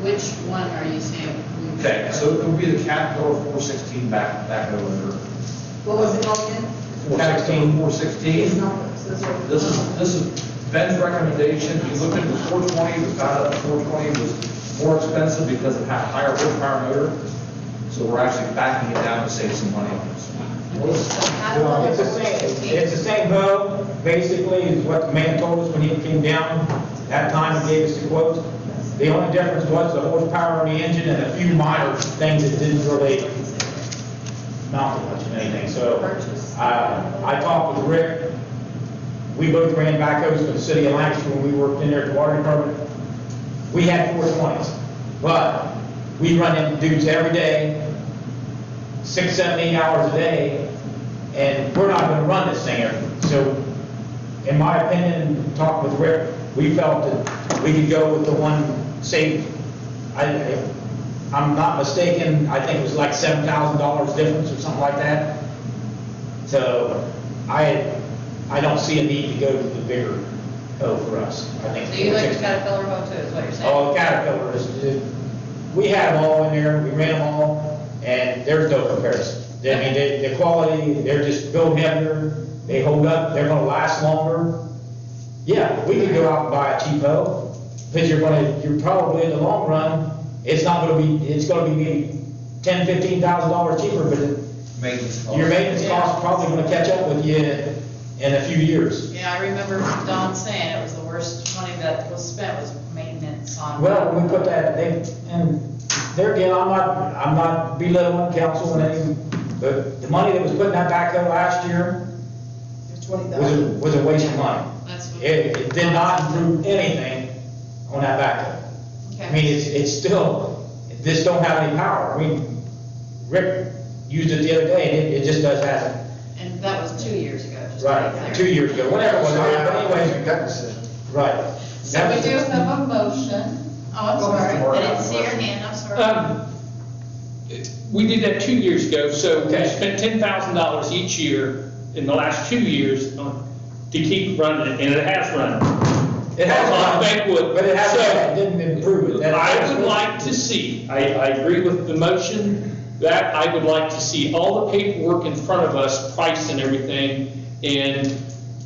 which one are you saying? Okay, so it would be the Caterpillar 416 backhoe loader. What was it called again? 416. It's not those. This is Ben's recommendation. He looked into the 420, we found out the 420 was more expensive because it had a higher horsepower motor. So we're actually backing it down to save some money on this. It's the same boat, basically, is what the man told us when he came down that time and gave us the quote. The only difference was the horsepower on the engine and a few minor things that didn't really amount to much of anything. So I talked with Rick. We both ran backhoes for the city of Lancaster when we worked in there at the water department. We had 420s, but we run into dudes every day, 6, 7, 8 hours a day, and we're not going to run this thing every day. So, in my opinion, talking with Rick, we felt that we could go with the one saved. If I'm not mistaken, I think it was like $7,000 difference or something like that. So, I don't see a need to go to the bigger hoe for us. I think. So you like the Caterpillar hoe too, is what you're saying? Oh, Caterpillar we had them all in there, we ran them all, and there's no comparison. I mean, the quality, they're just built heavier, they hold up, they're gonna last longer. Yeah, we could go out and buy a cheapo, but you're probably in the long run, it's gonna be maybe $10,000, $15,000 cheaper, but Maintenance costs. your maintenance costs are probably gonna catch up with you in a few years. Yeah, I remember Don saying it was the worst money that was spent was maintenance on. Well, when we put that, and there again, I'm not belittling council and anything, but the money that was put in that backhoe last year was a waste of money. That's what. It did not improve anything on that backhoe. I mean, it's still, this don't have any power. I mean, Rick used it the other day, and it just hasn't. And that was 2 years ago, just to be Right, clear. 2 years ago, whatever it was, but anyways, Gut decision. right. So we do have a motion. Oh, I'm sorry, I didn't see your hand, I'm sorry. We did that 2 years ago, so we Okay. spent $10,000 each year in the last 2 years to keep running it, and it has run. It has, On Bankwood. but it So, didn't improve it. I would like to see, I agree with the motion, that I would like to see all the paperwork in front of us, price and everything, and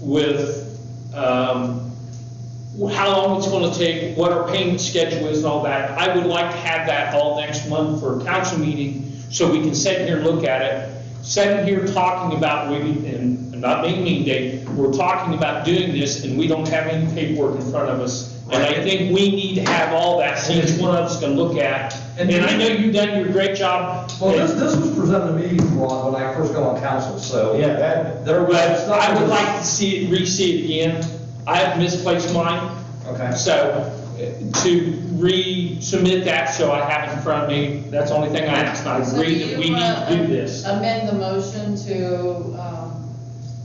with, how long it's gonna take, what our payment schedule is and all that. I would like to have that all next month for a council meeting, so we can sit here and look at it. Sitting here talking about, and I'm not being mean, Dave, we're talking about doing this, and we don't have any paperwork in front of us. And I think we need to have all that, so each one of us can look at. And I know you've done your great job. Well, this was presented to me, Ron, when I first got on council, so. Yeah, that, There was. But I would like to see it, re-see it again. I have misplaced mine, Okay. so to resubmit that, so I have it in front of me, that's the only thing I ask. I So agree do that you, we need to do this. Amend the motion to,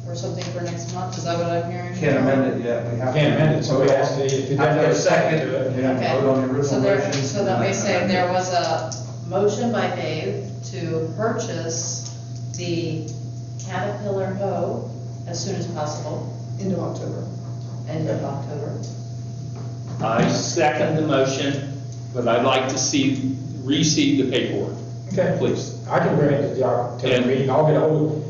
or something for next month, is that what I'm hearing? Can't amend it yet, we have to. can't amend it, so we have to, if you Have to don't have a second, to it. you have to vote on the So original there, motion. so let me say, there was a motion by Dave to purchase the Caterpillar hoe as soon as possible, End of October. end of October. I second the motion, but I'd like to see, re-see the paperwork, Okay, please. I can bring it to the meeting, I'll get ahold,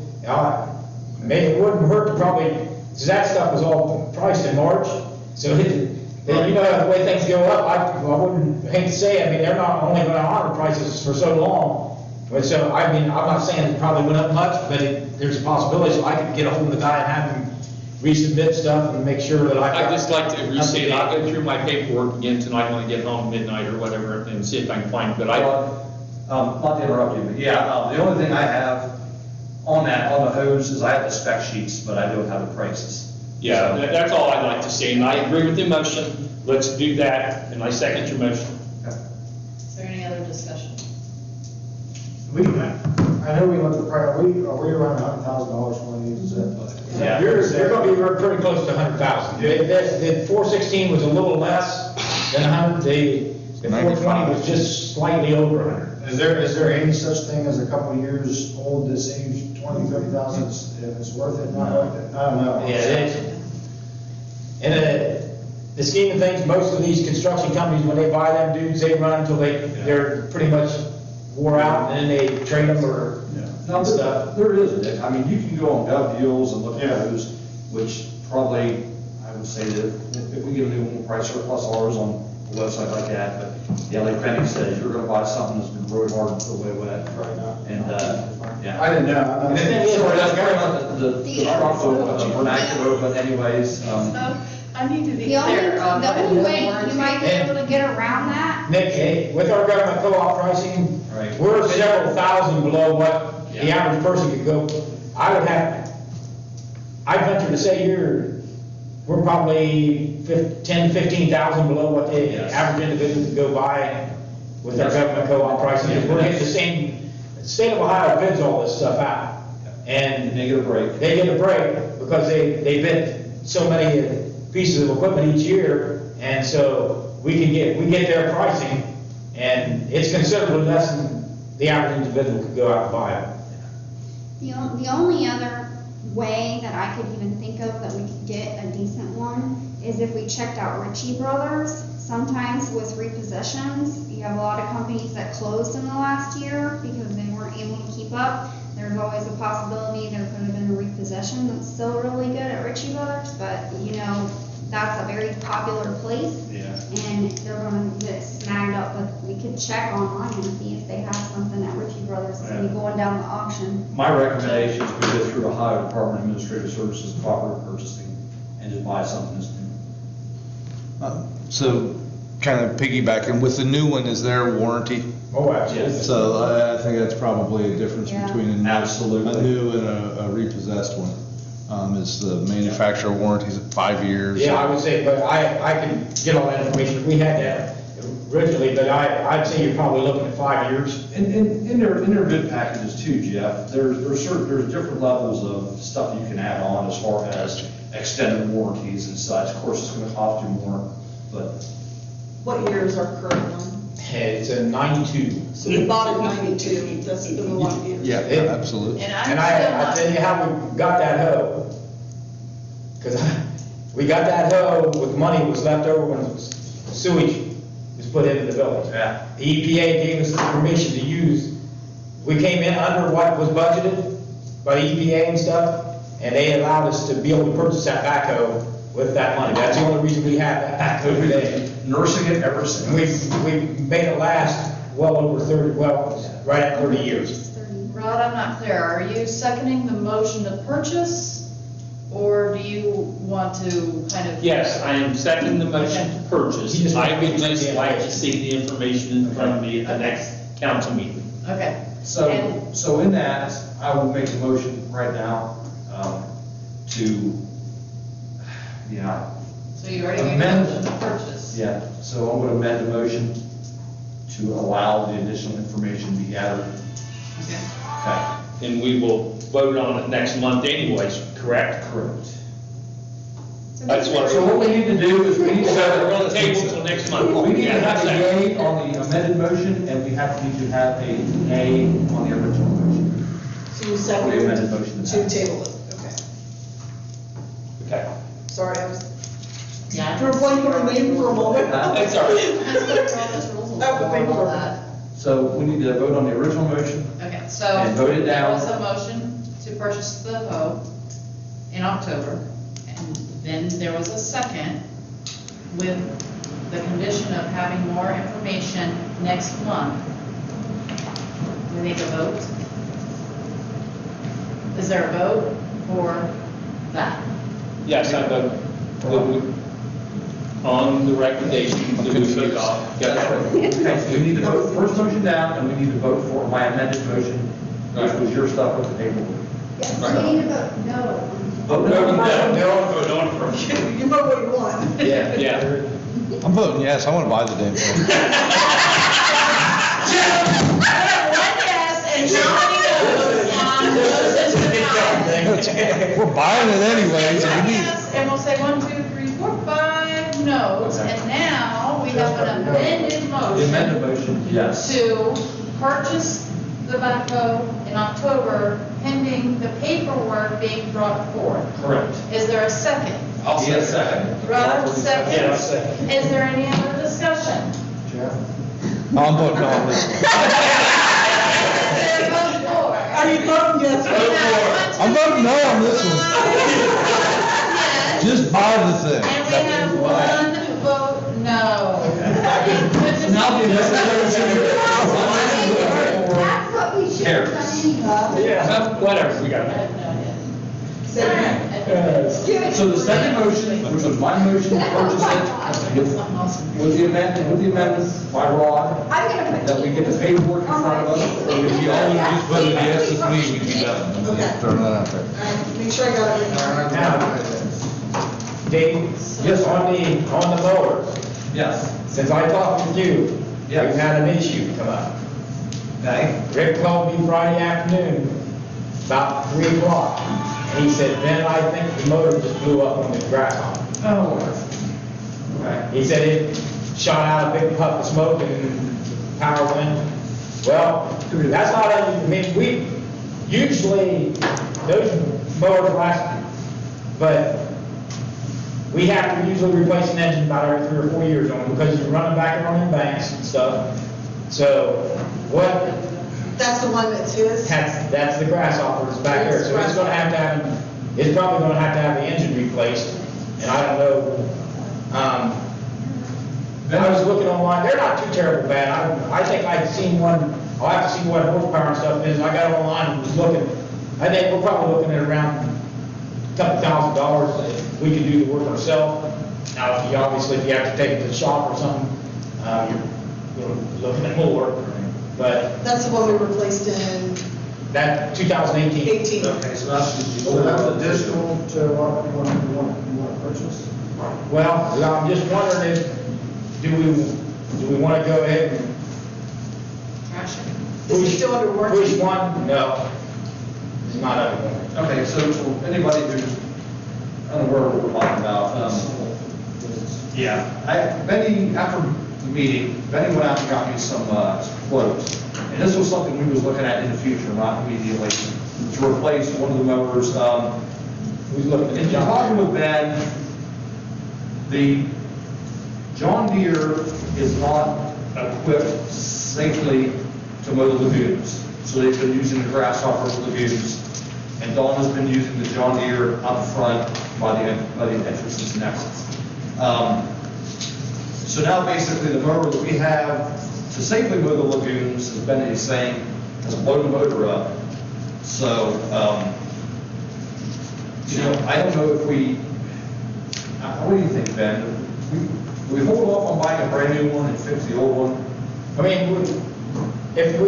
maybe it wouldn't hurt to probably, 'cause that stuff was all priced in March, so you know, the way things go up, I wouldn't, hate to say it, I mean, they're not only gonna honor prices for so long. But so, I mean, I'm not saying it probably went up much, but there's a possibility, so I could get ahold of the guy and have him resubmit stuff and make sure that I'd just like to re-see it. I'll go through my paperwork again tonight when I get home midnight or whatever and see if I can find it, but Not to interrupt you, but yeah, the only thing I have on the hose, is I have the spec sheets, but I don't have the prices. yeah, So- that's all I'd like to see, and I agree with the motion, let's do that, and I second your motion. Is there any other discussion? I know we looked at prior, are we around $100,000 for one of these, is it? Yeah. You're gonna be pretty close to 100,000. The 416 was a little less than 100, the 420 was just slightly over 100. Is there any such thing as a couple of years old that saves 20, 30,000, if it's worth it, not worth it? I don't know. Yeah, it is. In the scheme of things, most of these construction companies, when they buy them dudes, they run until they're pretty much wore out, and then they trade them or Now, stuff. there is, Dick, I mean, you can go on Gov Deals and look Yeah. at those, which probably, I would say that if we get a new one, we'll probably surplus ours on a website like that, but yeah, like Penny says, you're gonna buy something that's been really hard to put away wet. Right now. And, yeah. I didn't know. I'm And not- the thing is, Sorry, that's very much the proper vernacular, but anyways, So, I need to be The only, clear on what the only is way warranty. you might be able to get around that, Nick, hey, with our government co-op pricing, Right. we're several thousand below what the average person could go. I venture to say we're probably 10, 15,000 below what the Yes. average individual could go buy with our government co-op pricing. We're getting the state of Ohio bids all this stuff out. and And they get a break. they get a break because they bid so many pieces of equipment each year, and so we get their pricing, and it's considerably less than the average individual could go out and buy it. the only other way that I could even think of that we could get a decent one is if we checked out Ritchie Brothers. Sometimes with repossessions, you have a lot of companies that closed in the last year because they weren't able to keep up. There's always a possibility there could have been a repossession that's still really good at Ritchie Brothers, but you know, that's a very popular place. Yeah. And they're gonna get snagged up with, we could check online and see if they have something at Ritchie Brothers, it's gonna be going down the auction. My recommendation is we go through the Ohio Department of Administrative Services Cooperative Purchasing and just buy something that's new. So kind of piggybacking, with the new one, is there a warranty? Oh, absolutely. So I think that's probably a difference Yeah. between Absolutely. a new and a repossessed one. Is the manufacturer warranties at 5 years? Yeah, I would say, but I can get all that information, we had that originally, but I'd say you're probably looking at 5 years. In their bid packages too, Jeff, there's different levels of stuff you can add on as far as extended warranties and such. Of course, it's gonna cost you more, but What year is our current one? It's a 92. So we bought it in 92, that's been a lot of years. Yeah, It- absolutely. And I'm And still I not. tell you how we got that hoe. Because we got that hoe with money that was left over when sewage was put into the village. yeah. The EPA gave us the permission to use, we came in under what was budgeted by the EPA and stuff, and they allowed us to be able to purchase that backhoe with that money. That's the only reason we have that backhoe today. Nursing it ever since. And we made it last well over 30, well, right at 30 years. It's 30. Rod, I'm not clear. Are you seconding the motion to purchase? Or do you want to kind of? Yes, I am seconding the motion to purchase. I would just like to see the information in front of me at the next council meeting. Okay. So in that, I will make a motion right now, to, yeah, So you already made a Amend. motion to purchase? yeah, so I'm gonna amend the motion to allow the additional information to be added. Okay. Okay, And we will vote on it next month anyways, correct? correct. That's what. So what we need to do is we need to So have. we're on the table till next month. We need to Yeah, have a that's it. yay on the amended motion, and we need to have a nay on the original motion. So you The amended seconded motion. to table it, okay. Okay. Sorry, I was, Yeah. drew a blank on her name for a moment. That's all right. Let's go through Robert's rules of That would order be and all perfect. that. So we need to vote on the original motion. Okay, so. And vote it down. There was a motion to purchase the hoe in October, and then there was a second with the condition of having more information next month. We need a vote? Is there a vote for that? Yes, I vote that we, on the recommendation that we took off. Okay, so we need to vote the first motion down, and we need to vote for my amended motion, which was your stuff with the table. Yes, we need to vote no. Vote No, no. no, no, no. You know what you want. Yeah. Yeah. I'm voting yes, I want to buy the damn thing. One yes, and how many no's on motion to deny? We're buying it anyways, and we need. Yes, and we'll say 1, 2, 3, 4, 5 no's, Okay. and now we have an amended The amended motion motion, yes. to purchase the backhoe in October pending the paperwork being brought forth. Correct. Is there a second? I'll say Yes, second. Rod, second? Yeah, I'll second. Is there any other discussion? Jeff? I'm voting no on this. Is there a vote for? Are you voting yes? I'm voting no on this one. Yes. Just buy the thing. And we have one vote no. Now the That's what we should have done anyway. Yeah. Whatever, we got I it. have no idea. So the second motion, which was my motion to purchase it, with the amendment by Rod, I'm gonna put. that we get the paperwork in front of us. If you only just voted yes with me, we'd be done. Okay. Throwing that out there. All right, make sure I got it written down. Now, Dave, just on the mower, Yes. since I talked with you, we've Yes. had an issue come up. Okay. Rick called me Friday afternoon, about 3 o'clock, and he said, Ben, I think the motor just blew up on the grasshopper. Oh. Okay. He said it shot out a big puff of smoke and power went. Well, that's not, I mean, we, usually, those mowers last, but we have to usually replace an engine about every 3 or 4 years on them because you're running back and running banks and stuff. So, what, That's the one that's his? that's the grasshopper that's back there. So it's gonna have to have, it's probably gonna have to have the engine replaced. And I don't know I was looking online, they're not too terrible bad. I think I'd seen one, I'll have to see what horsepower and stuff is. I got online and was looking, I think we're probably looking at around a couple $1,000 if we could do the work ourselves. Now, if you obviously, if you have to take it to the shop or something, you're looking at more, but That's the one we replaced in that 2018. 18. Okay, so that's. So that's additional to what you want to purchase? Well, I'm just wondering if, do we want to go ahead and Trash it. Is it still under warranty? push one? No, it's not under warranty. Okay, so for anybody who's unaware of what we're talking about, Benny, after the meeting, Benny went out and got me some quotes. And this was something we was looking at in the future, not immediately, to replace one of the motors. We looked at And John talking Deere. with Ben, the John Deere is not equipped safely to mow the lagoons. So they've been using the grasshopper lagoons. And Dawn has been using the John Deere up front by the entrances and exits. So now basically the mower that we have to safely mow the lagoons, as Ben is saying, has blown the motor up. So, I don't know if we, what do you think, Ben? We hold off on buying a brand new one and fix the old one? I mean, if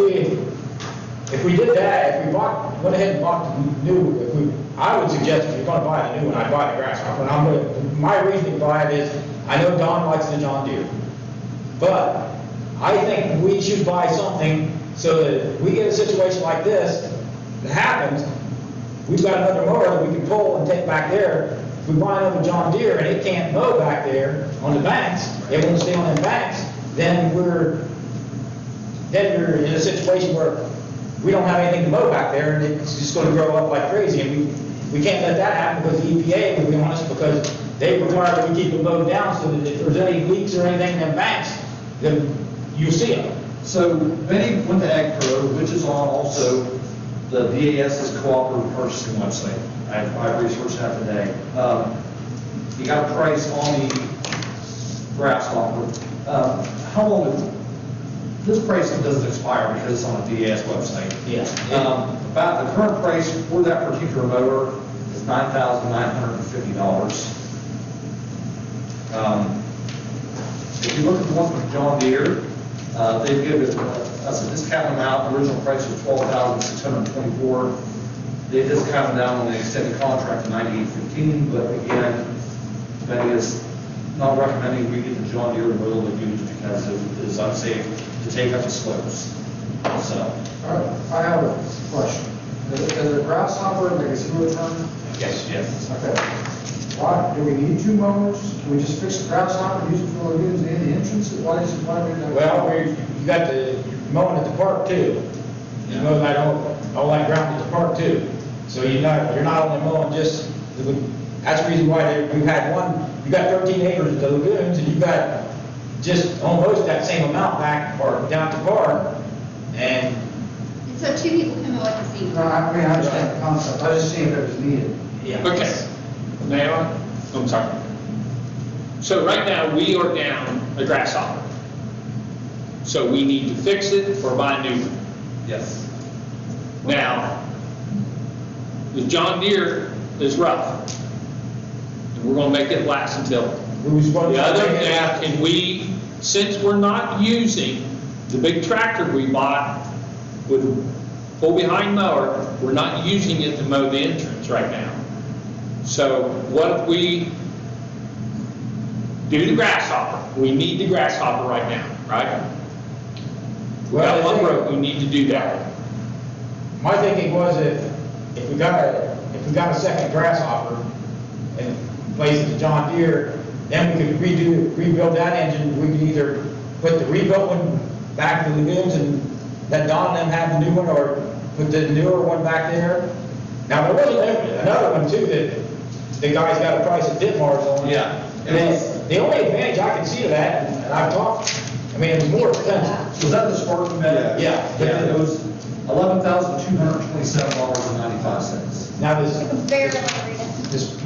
we did that, if we went ahead and bought the new, I would suggest if you're gonna buy a new one, I'd buy the grasshopper. And my reasoning to buy it is, I know Don likes the John Deere. But I think we should buy something so that if we get a situation like this that happens, we've got another mower that we can pull and take back there. If we buy another John Deere and it can't mow back there on the banks, it won't stay on the banks, then we're in a situation where we don't have anything to mow back there, and it's just gonna grow up like crazy, and we can't let that happen because the EPA, to be honest, because they require that we keep it mowed down so that if there's any leaks or anything in them banks, then you see them. So Benny went to Ag Pro, which is on also the DAS's cooperative purchasing website. I researched that today. He got a price on the grasshopper. How long this price doesn't expire because it's on the DAS website. Yeah. About the current price for that particular mower is $9,950. If you look at the one from John Deere, they give it, that's a discount amount, the original price was $12,624. They discounted down on the extended contract to $9,815, but again, Benny is not recommending we get the John Deere and mow the lagoons because it is unsafe to take up the slopes. So. All right, I have a question. Is a grasshopper like a zero turn? Yes. Okay. Why, do we need two mowers? Can we just fix the grasshopper, use it for lagoons and the entrances? Why do we not? Well, you got the mowing at the park too. You mow that all that ground at the park too. So you're not only mowing just, that's the reason why we've had you got 13 acres of the lagoons, and you've got just almost that same amount back or down to park, and And so two people can mow at the same No, I time. mean, I understand the concept, I was just seeing if it was needed. yeah. Okay. Now, I'm sorry. So right now, we are down a grasshopper. So we need to fix it or buy a new one. Yes. Now, the John Deere is rough. And we're gonna make it last until. The other, now, can we, since we're not using the big tractor we bought with pull behind mower, we're not using it to mow the entrance right now. So what if we do the grasshopper? We need the grasshopper right now, right? We got one road, we need to do that. My thinking was if we got a second grasshopper and place the John Deere, then we could rebuild that engine. We could either put the rebuilt one back to the lagoons and let Don and them have the new one, or put the newer one back there. Now, there was another one too that the guys got a price at Ditmar's on. Yeah. And the only advantage I can see to that, and I've talked, I mean, it was more expensive. Was that the Spartan bed? Yeah. Yeah, it was $11,227.95. Now Very well rated. this,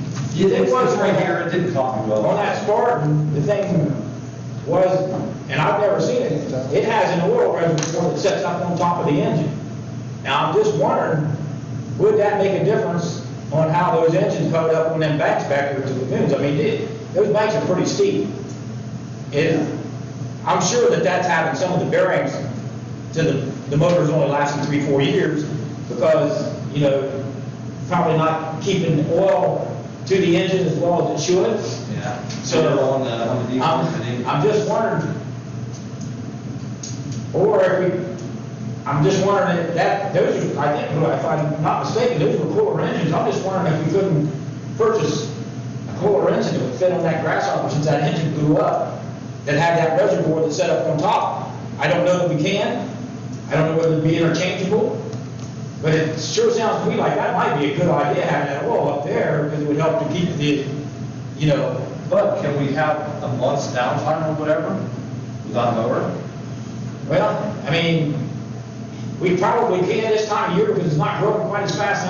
It was right here, it didn't copy well. On that Spartan, the thing was, and I've never seen it, it has an oil reservoir that sets up on top of the engine. Now, I'm just wondering, would that make a difference on how those engines code up on them banks back there to the lagoons? I mean, those banks are pretty steep. I'm sure that that's having some of the bearings to the motor's only lasting 3-4 years because, you know, probably not keeping oil to the engine as well as it should. Yeah. So on the diesel. I'm just wondering, or if we, I'm just wondering if those are, I think, if I'm not mistaken, those were cooler engines. I'm just wondering if we couldn't purchase a cooler engine that would fit on that grasshopper since that engine blew up, that had that reservoir that's set up on top. I don't know that we can. I don't know whether it'd be interchangeable, but it sure sounds to me like that might be a good idea, having that oil up there, because it would help to keep the, you know. But can we have a month's downtime or whatever without a mower? Well, I mean, we probably can this time of year because it's not growing quite as fast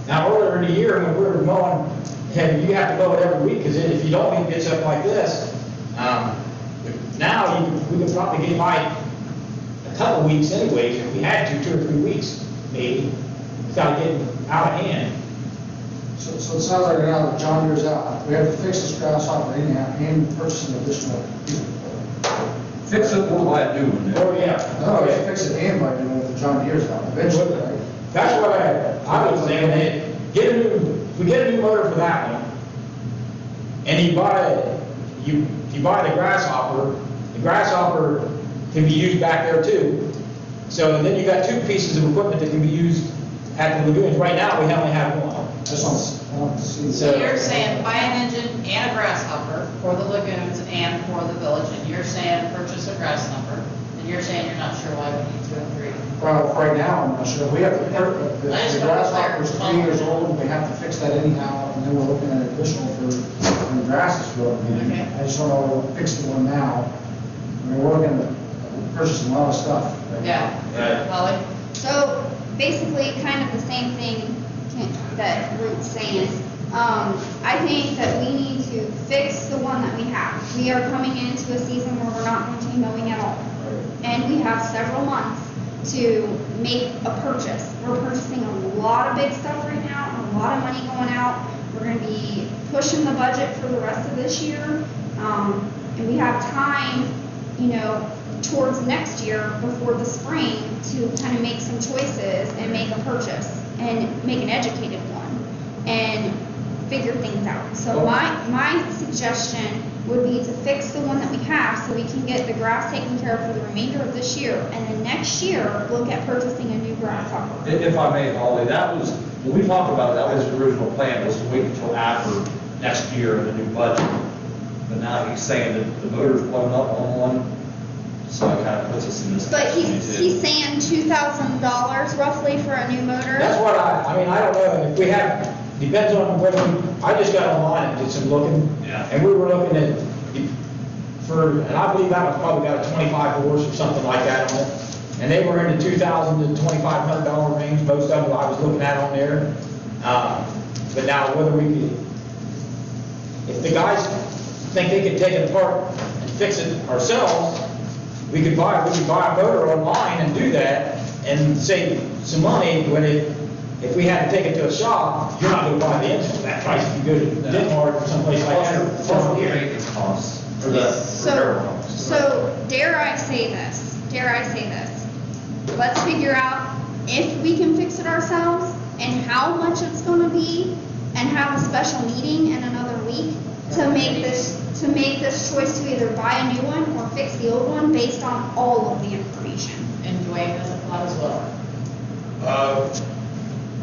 now earlier in the year when we were mowing, and you have to mow it every week, because if you don't, it gets up like this. Now, we could probably get by a couple weeks anyways, if we had to, 2 or 3 weeks, maybe, without getting out of hand. So it sounds like now that John Deere's out, we have to fix this grasshopper anyhow and purchase an additional piece of equipment. Fix it, we'll buy a new one. Oh, yeah. No, we have to fix it and buy a new one if John Deere's out eventually, right? That's what I was thinking, if we get a new motor for that one, and you buy the grasshopper can be used back there too. So then you got 2 pieces of equipment that can be used at the lagoons. Right now, we only have one. I want to see. So you're saying buy an engine and a grasshopper for the lagoons and for the village, and you're saying purchase a grasshopper, and you're saying you're not sure why we need 2 and 3. Well, right now, I'm not sure. We have to, the I just grasshopper's want to 3 years old, and we have to fix that anyhow, and then we're looking at additional for when the grass is growing. Okay. I just don't know, we'll fix the one now. I mean, we're looking at purchasing a lot of stuff. Yeah. Right. Holly? So basically, kind of the same thing that Ruth's saying. I think that we need to fix the one that we have. We are coming into a season where we're not going to be mowing at all. And we have several months to make a purchase. We're purchasing a lot of big stuff right now, and a lot of money going out. We're going to be pushing the budget for the rest of this year. And we have time, you know, towards next year before the spring to kind of make some choices and make a purchase and make an educated one and figure things out. So my suggestion would be to fix the one that we have so we can get the grass taken care of for the remainder of this year, and then next year look at purchasing a new grasshopper. If I may, Holly, that was, when we talked about it, that was the original plan, was to wait until after next year and the new budget. But now he's saying that the motor's blown up on one, so it kind of puts us in this. But he's saying $2,000 roughly for a new motor. That's what I mean, I don't know, if we have, depends on whether, I just got online and did some looking. Yeah. And we were looking at, and I believe that was probably got a 25 horse or something like that on it. And they were in the $2,000 to $2,500 range, most of them I was looking at on there. But now whether we could, if the guys think they could take it apart and fix it ourselves, we could buy a motor online and do that and save some money when if we had to take it to a shop, you're not going to buy the engine for that price if you go to Denmark or someplace like that. Plus your maintenance costs, or the repair costs. So dare I say this, let's figure out if we can fix it ourselves and how much it's gonna be, and have a special meeting in another week to make this choice to either buy a new one or fix the old one based on all of the information. And Dwayne has a thought as well.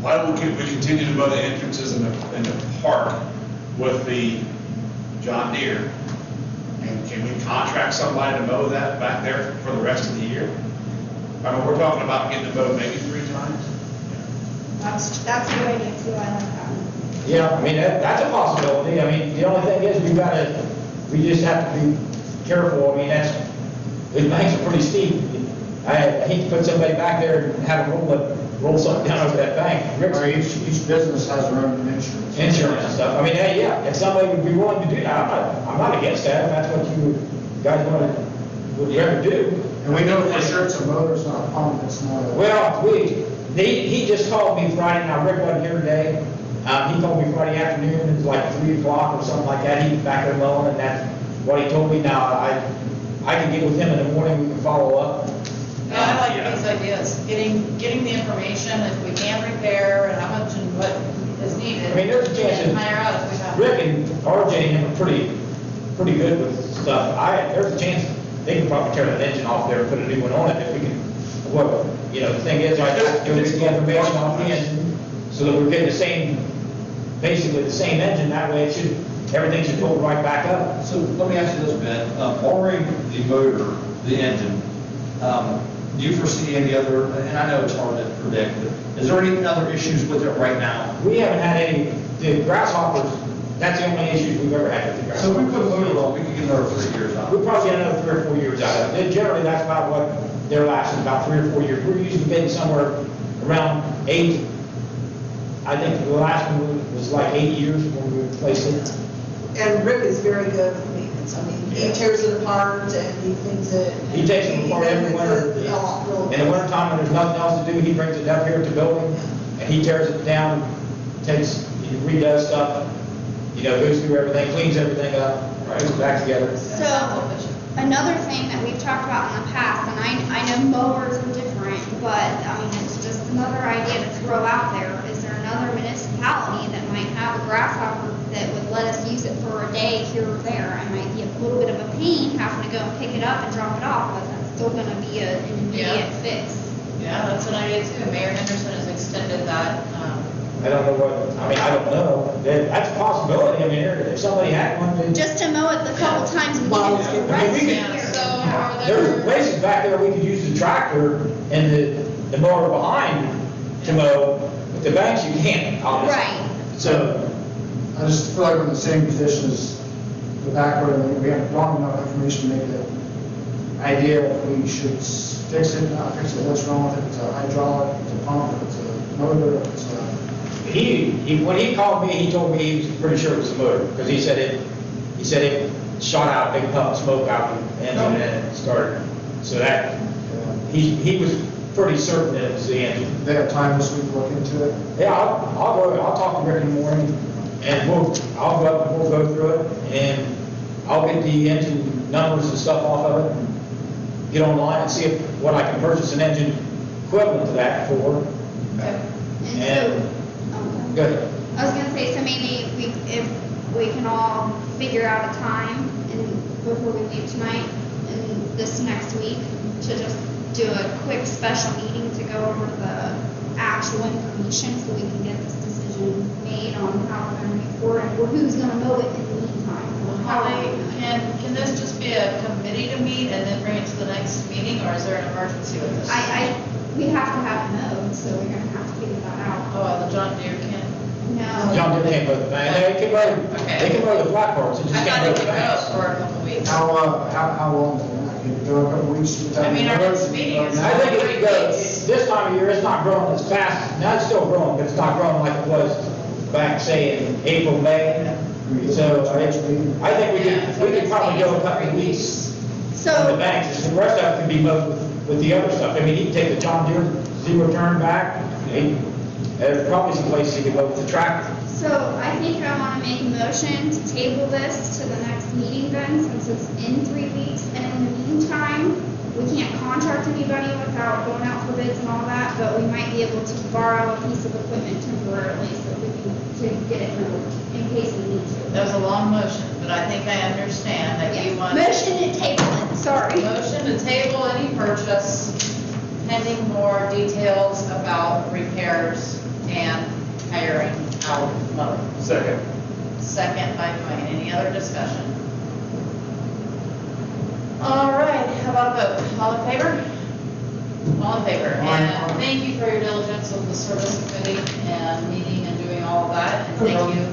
Why don't we continue to mow the entrances in the park with the John Deere? And can we contract somebody to mow that back there for the rest of the year? I mean, we're talking about getting it mowed maybe 3 times. That's a good idea too, I like that. Yeah, I mean, that's a possibility. I mean, the only thing is we just have to be careful. I mean, the banks are pretty steep. I hate to put somebody back there and have them roll something down over that bank. Each business has their own insurance. Insurance and stuff. I mean, yeah, yeah, if somebody would be willing to do that, I'm not against that, if that's what you guys would rather do. And we know for sure it's a motor, it's not a pump, it's not a. Well, he just called me Friday, now Rick wasn't here today, he called me Friday afternoon, it was like 3 o'clock or something like that, he was back there mowing, and that's what he told me. Now, I can get with him in the morning, we can follow up. Yeah, I like these ideas, getting the information, if we can repair, and how much and what is needed. I mean, there's a chance And that hire out if we have. Rick and RJ and him are pretty good with stuff. There's a chance they can probably tear that engine off there and put a new one on it if we can, the thing is, I just go get the information off the engine, so that we're getting basically the same engine, that way everything should pull right back up. So let me ask you this, Ben, barring the motor, the engine, do you foresee any other, and I know it's hard to predict, but is there any other issues with it right now? We haven't had the grasshoppers, that's the only issues we've ever had with the So if we grasshoppers. put a motor on, we could get another 3 years out. We'll probably get another 3 or 4 years out of it. Generally, that's about what they're lasting, about 3 or 4 years. We're usually getting somewhere around 8. I think the last one was like 8 years when we replaced it. And Rick is very good with maintenance. I mean, he tears it apart and he cleans it. He takes it apart every winter. In the winter time, when there's nothing else to do, he brings it up here to the building, and he tears it down, he redoes stuff, goes through everything, cleans everything up, puts it back together. So, another thing that we've talked about in the past, and I know mowers are different, but, I mean, it's just another idea to throw out there. Is there another municipality that might have a grasshopper that would let us use it for a day here or there? It might be a little bit of a pain having to go and pick it up and drop it off, but that's still gonna be an immediate fix. Yeah, that's an idea too. Mayor Henderson has extended that. I don't know I don't know. That's a possibility. I mean, if somebody had one, then Just to mow it the couple times we Well, need it to I mean, we rest could- here. So are there's there, places back there we could use the tractor and the mower behind to mow, but the banks you can't, obviously. Right. So, I just feel like we're in the same position as the back road, and we have wrong enough information to make an idea if we should fix it, not fix it, what's wrong with it, if it's a hydraulic, if it's a pump, if it's a motor, if it's a. when he called me, he told me he was pretty sure it was the motor, because he said it shot out a big puff of smoke out the engine and it started. So that, he was pretty certain that it was the engine. They have time this week to look into it. Yeah, I'll talk to Rick in the morning, and I'll go up and we'll go through it, and I'll get the engine numbers and stuff off of it, and get online and see what I can purchase an engine equivalent to that for. And, go ahead. I was gonna say, so maybe if we can all figure out a time before we leave tonight and this next week to just do a quick special meeting to go over the actual information so we can get this decision made on how we're gonna move forward or who's gonna mow it in the meantime. or how Holly, we're gonna- can this just be a committee to meet and then bring it to the next meeting, or is there an emergency with this? we have to have it mowed, so we're gonna have to figure that out. Oh, the John Deere can. No. John Deere can't mow the bank, they can mow the flat parts, they just I can't thought mow it the could go banks. for a couple weeks. How long is it? Can it go a couple weeks? without I mean, our any next roads? meeting is- I think it goes, this time of year, it's not growing as fast, now it's still growing, but it's not growing like it was back, say, in April, May. So, I think we could probably go a couple of weeks on the So, banks, the rest of it can be mowed with the other stuff. I mean, you can take the John Deere zero turn back, there's probably some places you can mow with the tractor. so I think I wanna make a motion to table this to the next meeting then, since it's in 3 weeks. And in the meantime, we can't contract anybody without going out for bids and all that, but we might be able to borrow a piece of equipment temporarily so we can, to get it moved in case we need to. That was a long motion, but I think I understand that you Yes. want. Motion to table it, sorry. Motion to table any purchase pending more details about repairs and hiring out mowing. Second. Second by Dwayne. Any other discussion? All right, how about a vote? All in favor? All in favor. And thank you for your diligence with the service committee and meeting and doing all of that. And thank you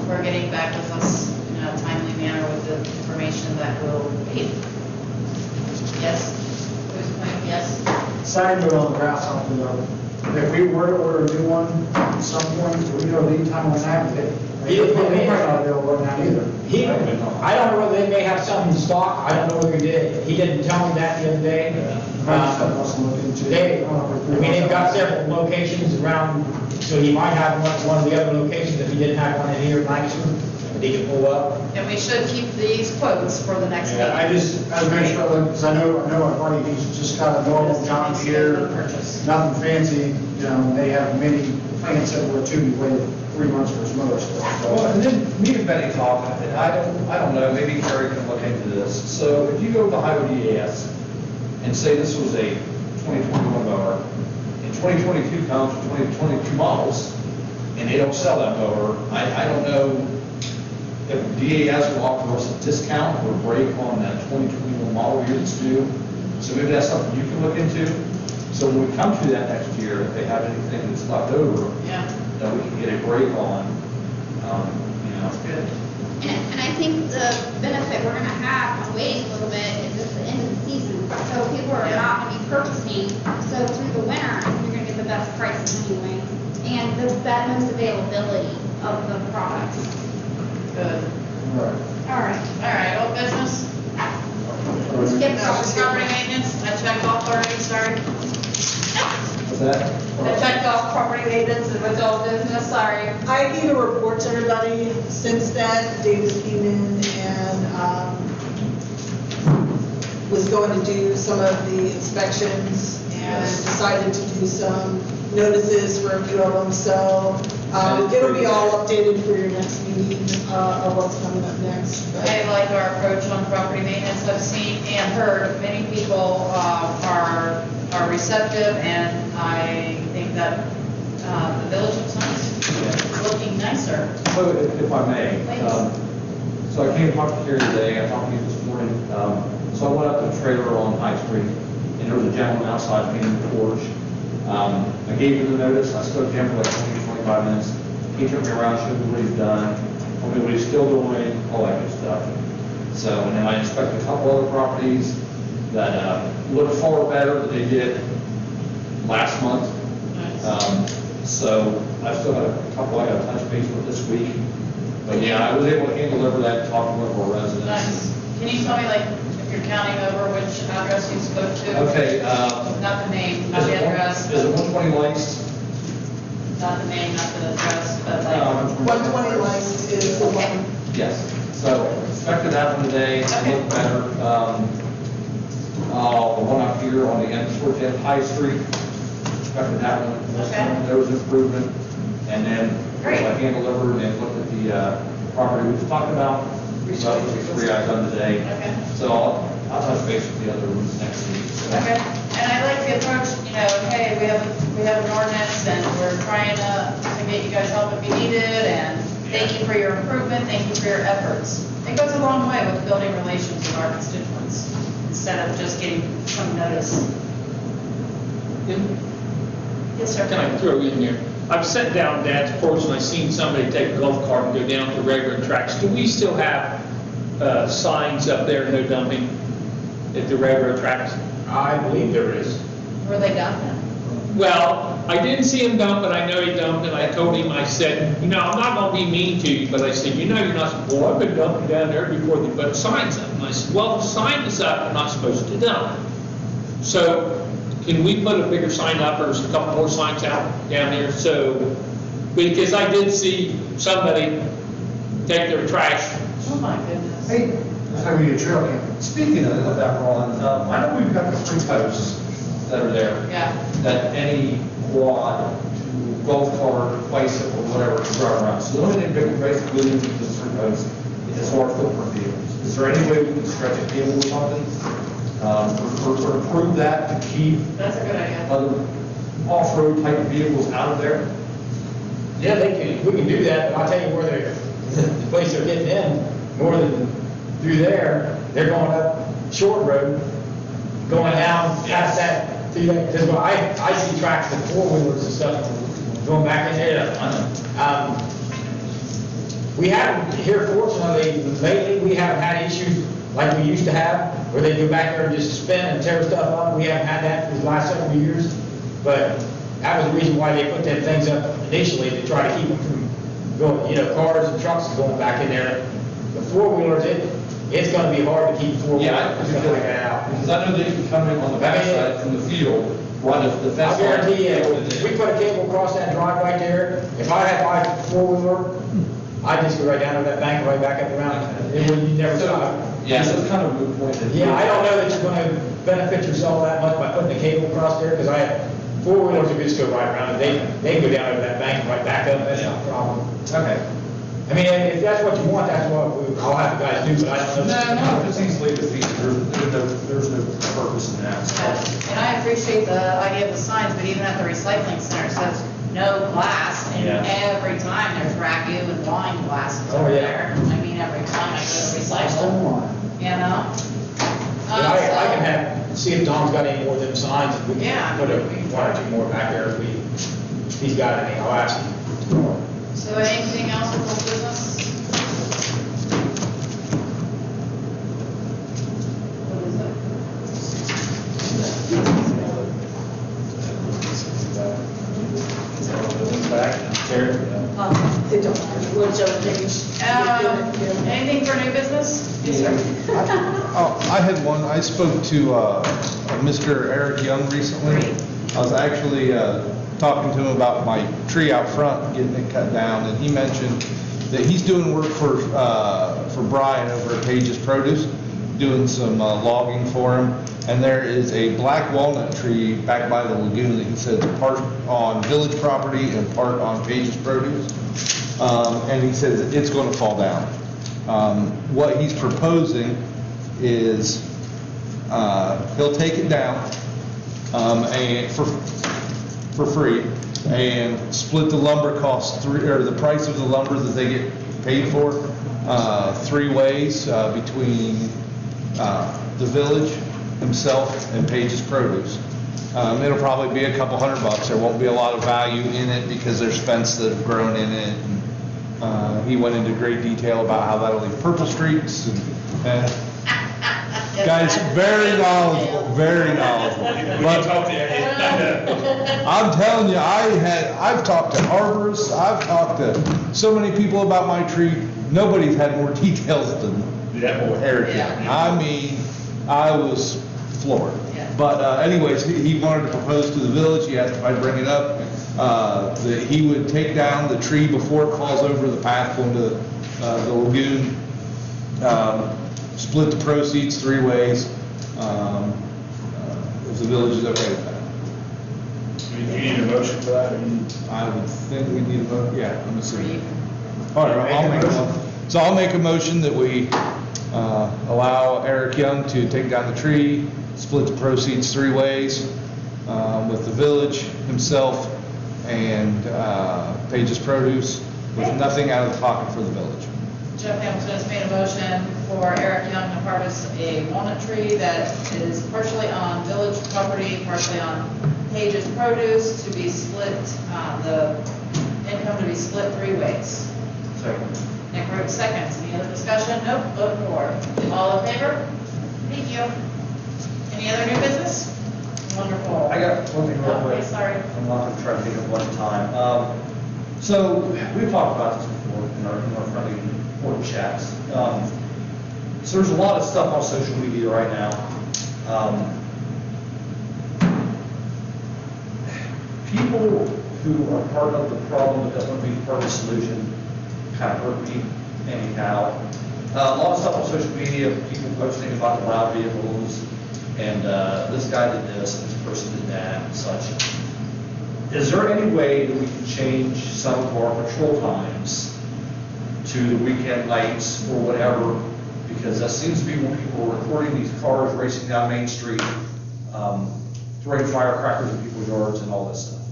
for getting back with us in a timely manner with the information that we'll need. Yes? Who's playing yes? Side note on the grasshopper though, if we were to order a new one at some point, do we know lead time on that? We might not be able to I don't know whether they may have something in stock, I don't know whether he didn't tell me that the other day. Something else to look into. They've got several locations around, so he might have one of the other locations if he didn't have one in here in Lancaster, that he can pull up. And we should keep these quotes for the next meeting. Yeah, I was make sure, because I know our buddy, he's just got a normal John Deere, nothing fancy, you know, they have many plants that were too, he waited 3 months for his mower stuff. Well, and then me and Benny talked, and I don't know, maybe Carrie can look into this. So if you go to Highway DAS and say this was a 2021 mower, and 2022 comes with 2022 models, and they don't sell that mower, I don't know if DAS will offer us a discount or break on that 2021 model year that's due. So maybe that's something you can look into. So when we come to that next year, if they have anything that's left over, Yeah, that we can get a break on, you know. that's good. And I think the benefit we're gonna have on waiting a little bit is it's the end of the season. So people are not gonna be purchasing, so through the winter, I think you're gonna get the best prices anyway. And the most availability of the products. Good. All right. All right, old business? Skip Property maintenance, I checked off already, sorry. What's that? I checked off property maintenance and it's all business, sorry. I gave a report to everybody since then. David came in and was going to do some of the inspections and decided to do some notices for a few of them. So it'll be all updated for your next meeting of what's coming up next. But I like our approach on property maintenance. I've seen and heard many people are receptive, and I think that the village looks nice. It's looking nicer. So if I may, Please. so I came to talk to Carrie today, I talked to you this morning. So I went up to the trailer on High Street, and there was a gentleman outside painting the porch. I gave him the notice, I spoke to him for like 20, 25 minutes. He took me around, showed me what he's done, told me what he's still doing, all that good stuff. So, and then I inspected a couple other properties that look far better than they did last month. So I still got a couple I got to touch base with this week. But yeah, I was able to hand deliver that and talk to one of our residents. Nice. Can you tell me, like, if you're counting over which address you spoke to? Okay, Not the name, not is the it address, is it 120 Lights? not the name, not the address, but like, 120 lights is the one. Yes, so inspected that one today, it looked better. The one up here on the end, towards the end of High Street, inspected that one. Okay. There was improvement. And then Great. I hand delivered and looked at the property we was talking about. So that was the 3 I've done today. Okay. So I'll touch base with the other ones next week. So. okay. And I like the approach, you know, hey, we have an ordinance and we're trying to get you guys help if you need it, and thank you for your improvement, thank you for your efforts. It goes a long way with building relations with our constituents, instead of just getting some notice. Yes, sir. Can I throw in here? I've sat down Dad's porch and I seen somebody take a golf cart and go down to railroad tracks. Do we still have signs up there, no dumping, at the railroad tracks? I believe there is. Were they done? Well, I didn't see him dump, but I know he dumped, and I told him, I said, you know, I'm not gonna be mean to you, but I said, you know, you're not, well, I've been dumping down there before they put signs up. And I said, well, the sign is up, you're not supposed to dump. So, can we put a bigger sign up, or a couple more signs out down there? So, because I did see somebody take their trash. Oh, my goodness. Hey, That's how we get trail camping. speaking of that, Ron, I know we've got the 3 posts that are there. Yeah. That any quad, golf cart, bicycle, whatever, can drive around. So the only thing big, basically, we need to propose is large footprint vehicles. Is there any way we can stretch a cable or something? Or improve that to keep That's a good idea. other off-road type vehicles out of there? Yeah, we can do that, but I'll tell you where the place they're getting in, more than through there, they're going up Short Road, going down past that, through that, because I see tracks with 4-wheelers and stuff going back in there. We haven't, here fortunately, lately, we haven't had issues like we used to have, where they go back there and just spin and tear stuff up. We haven't had that for the last several years, but that was the reason why they put them things up initially, to try to keep them from going, you know, cars and trucks going back in there. four-wheelers, it's gonna be hard to keep four-wheelers. Yeah, It's gonna get out. because I know they can come in on the backside from the field, run the fence. I guarantee you, if we put a cable across that drive right there, if I had my four-wheeler, I'd just go right down to that bank, right back up around, it would never stop. Yeah, so it's kind of a moot point. Yeah, I don't know that you're gonna benefit yourself that much by putting a cable across there, because I have four-wheelers that just go right around, and they can go down to that bank and right back up, that's not a problem. Okay. I mean, if that's what you want, that's what I'll have the guys do, but I don't know. No, it's easily defeated, there's no purpose in that. So. And I appreciate the idea of the signs, but even at the recycling center, it says no glass, and Yeah. every time there's ragu and wine glasses Oh, over yeah. there. I mean, every time I go to recycle, you know? But I can have, see if Don's got any more of them signs, and we Yeah. can put one or two more back there if he's got any, I'll ask him. So anything else with this business? It don't matter, whichever page. Anything for new business? Yes, sir. Oh, I had one. I spoke to Mr. Eric Young recently. I was actually talking to him about my tree out front, getting it cut down, and he mentioned that he's doing work for Brian over at Page's Produce, doing some logging for him. And there is a black walnut tree back by the lagoon that he said is part on village property and part on Page's Produce. And he says it's going to fall down. What he's proposing is he'll take it down and for free and split the lumber cost or the price of the lumber that they get paid for 3 ways between the village, himself, and Page's Produce. It'll probably be a couple $100. There won't be a lot of value in it because there's fence that have grown in it. And, he went into great detail about how that'll leave purple streaks. And, guys, very knowledgeable, very knowledgeable. But I'm telling you, I've talked to arborists, I've talked to so many people about my tree. Nobody's had more details than Eric. I mean, I was floored. But anyways, he wanted to propose to the village, he asked if I'd bring it up, that he would take down the tree before it falls over the path going to the lagoon, split the proceeds 3 ways, if the village is okay with that. Do you need a motion for that? I would think we need a vote, yeah, I'm assuming. All right, I'll make a motion. So I'll make a motion that we allow Eric Young to take down the tree, split the proceeds 3 ways, with the village, himself, and Page's Produce, with nothing out of the pocket for the village. Jeff Hamilton has made a motion for Eric Young to harvest a walnut tree that is partially on village property, partially on Page's Produce, to be split, the income to be split 3 ways. Second. Nick Rowe seconds. Any other discussion? Nope, vote for. All in favor? Thank you. Any other new business? Wonderful. I got one thing real Oh, quick. okay, sorry. I'm not gonna try to think of one at a time. So, we've talked about this before in our friendly board chats. So there's a lot of stuff on social media right now. People who are part of the problem but don't want to be part of the solution kind of hurt me anyhow. A lot of stuff on social media, people posting about the loud vehicles, and this guy did this, and this person did that, and such. Is there any way that we can change some of our patrol times to the weekend lights or whatever? Because that seems to be when people are recording these cars racing down Main Street, throwing firecrackers in people's yards and all this stuff.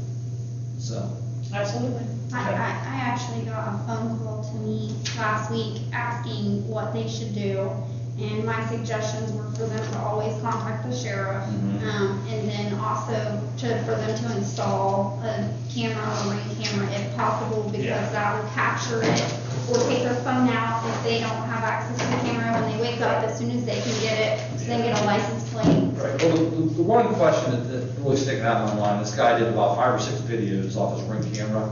So. Absolutely. I actually got a phone call to me last week asking what they should do. And my suggestions were for them to always contact the sheriff, and then also for them to install a camera or ring camera if possible, because that will capture it, or take their phone out if they don't have access to the camera when they wake up, as soon as they can get it, then get a license plate. Right, well, the one question that really sticking out in my mind, this guy did about 5 or 6 videos off his ring camera,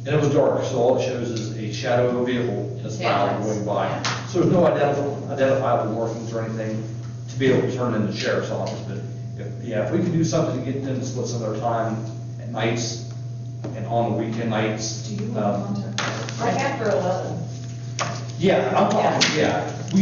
and it was dark, so all it shows is a shadow of a vehicle and a smile going by. So there's no identifiable markings or anything to be able to turn in the sheriff's office, but if we can do something to get them to split some of their time at nights and on the weekend nights. Do you want to contact? Like after 11. Yeah, I'm talking,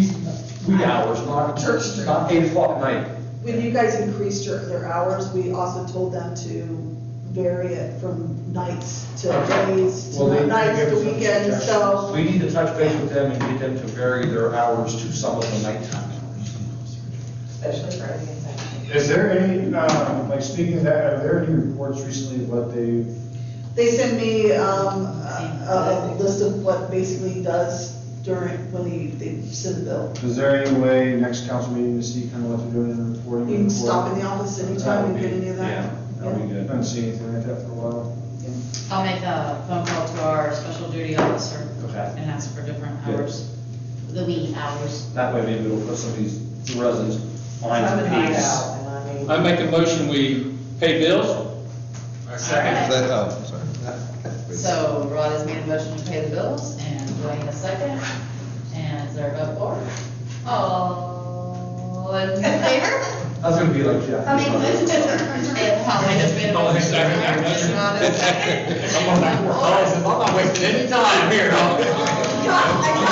wee hours, Church street. not 8 o'clock at night. When you guys increased their hours, we also told them to vary it from nights to days, Well, to they- nights they to give us some weekends, so. We need to touch base with them and get them to vary their hours to some of the nighttime hours. Especially Friday and Saturday. Is there any, like, speaking of that, are there any reports recently of what they've, They send me, a list of what basically he does during, when they send the bill. is there any way next council meeting to see kind of what they're doing in reporting? You can stop in the office anytime and get any of that. Yeah, that'll be I good. haven't seen anything like that for a while. I'll make a phone call to our special duty officer Okay. and ask for different Good. hours, the wee hours. That way maybe we'll put some of these residents' minds I'm at a night peace. out, and I mean. I make a motion, we pay bills. Second. Oh, sorry. So Rod has made a motion to pay the bills, and Dwayne a second. And is there a vote for? All in favor? I was gonna be like, Jeff. I'll make a motion to adjourn. And Holly has made a Holly motion. seconded that motion. Rod has seconded. I'm on that, I'm not wasting any time here. I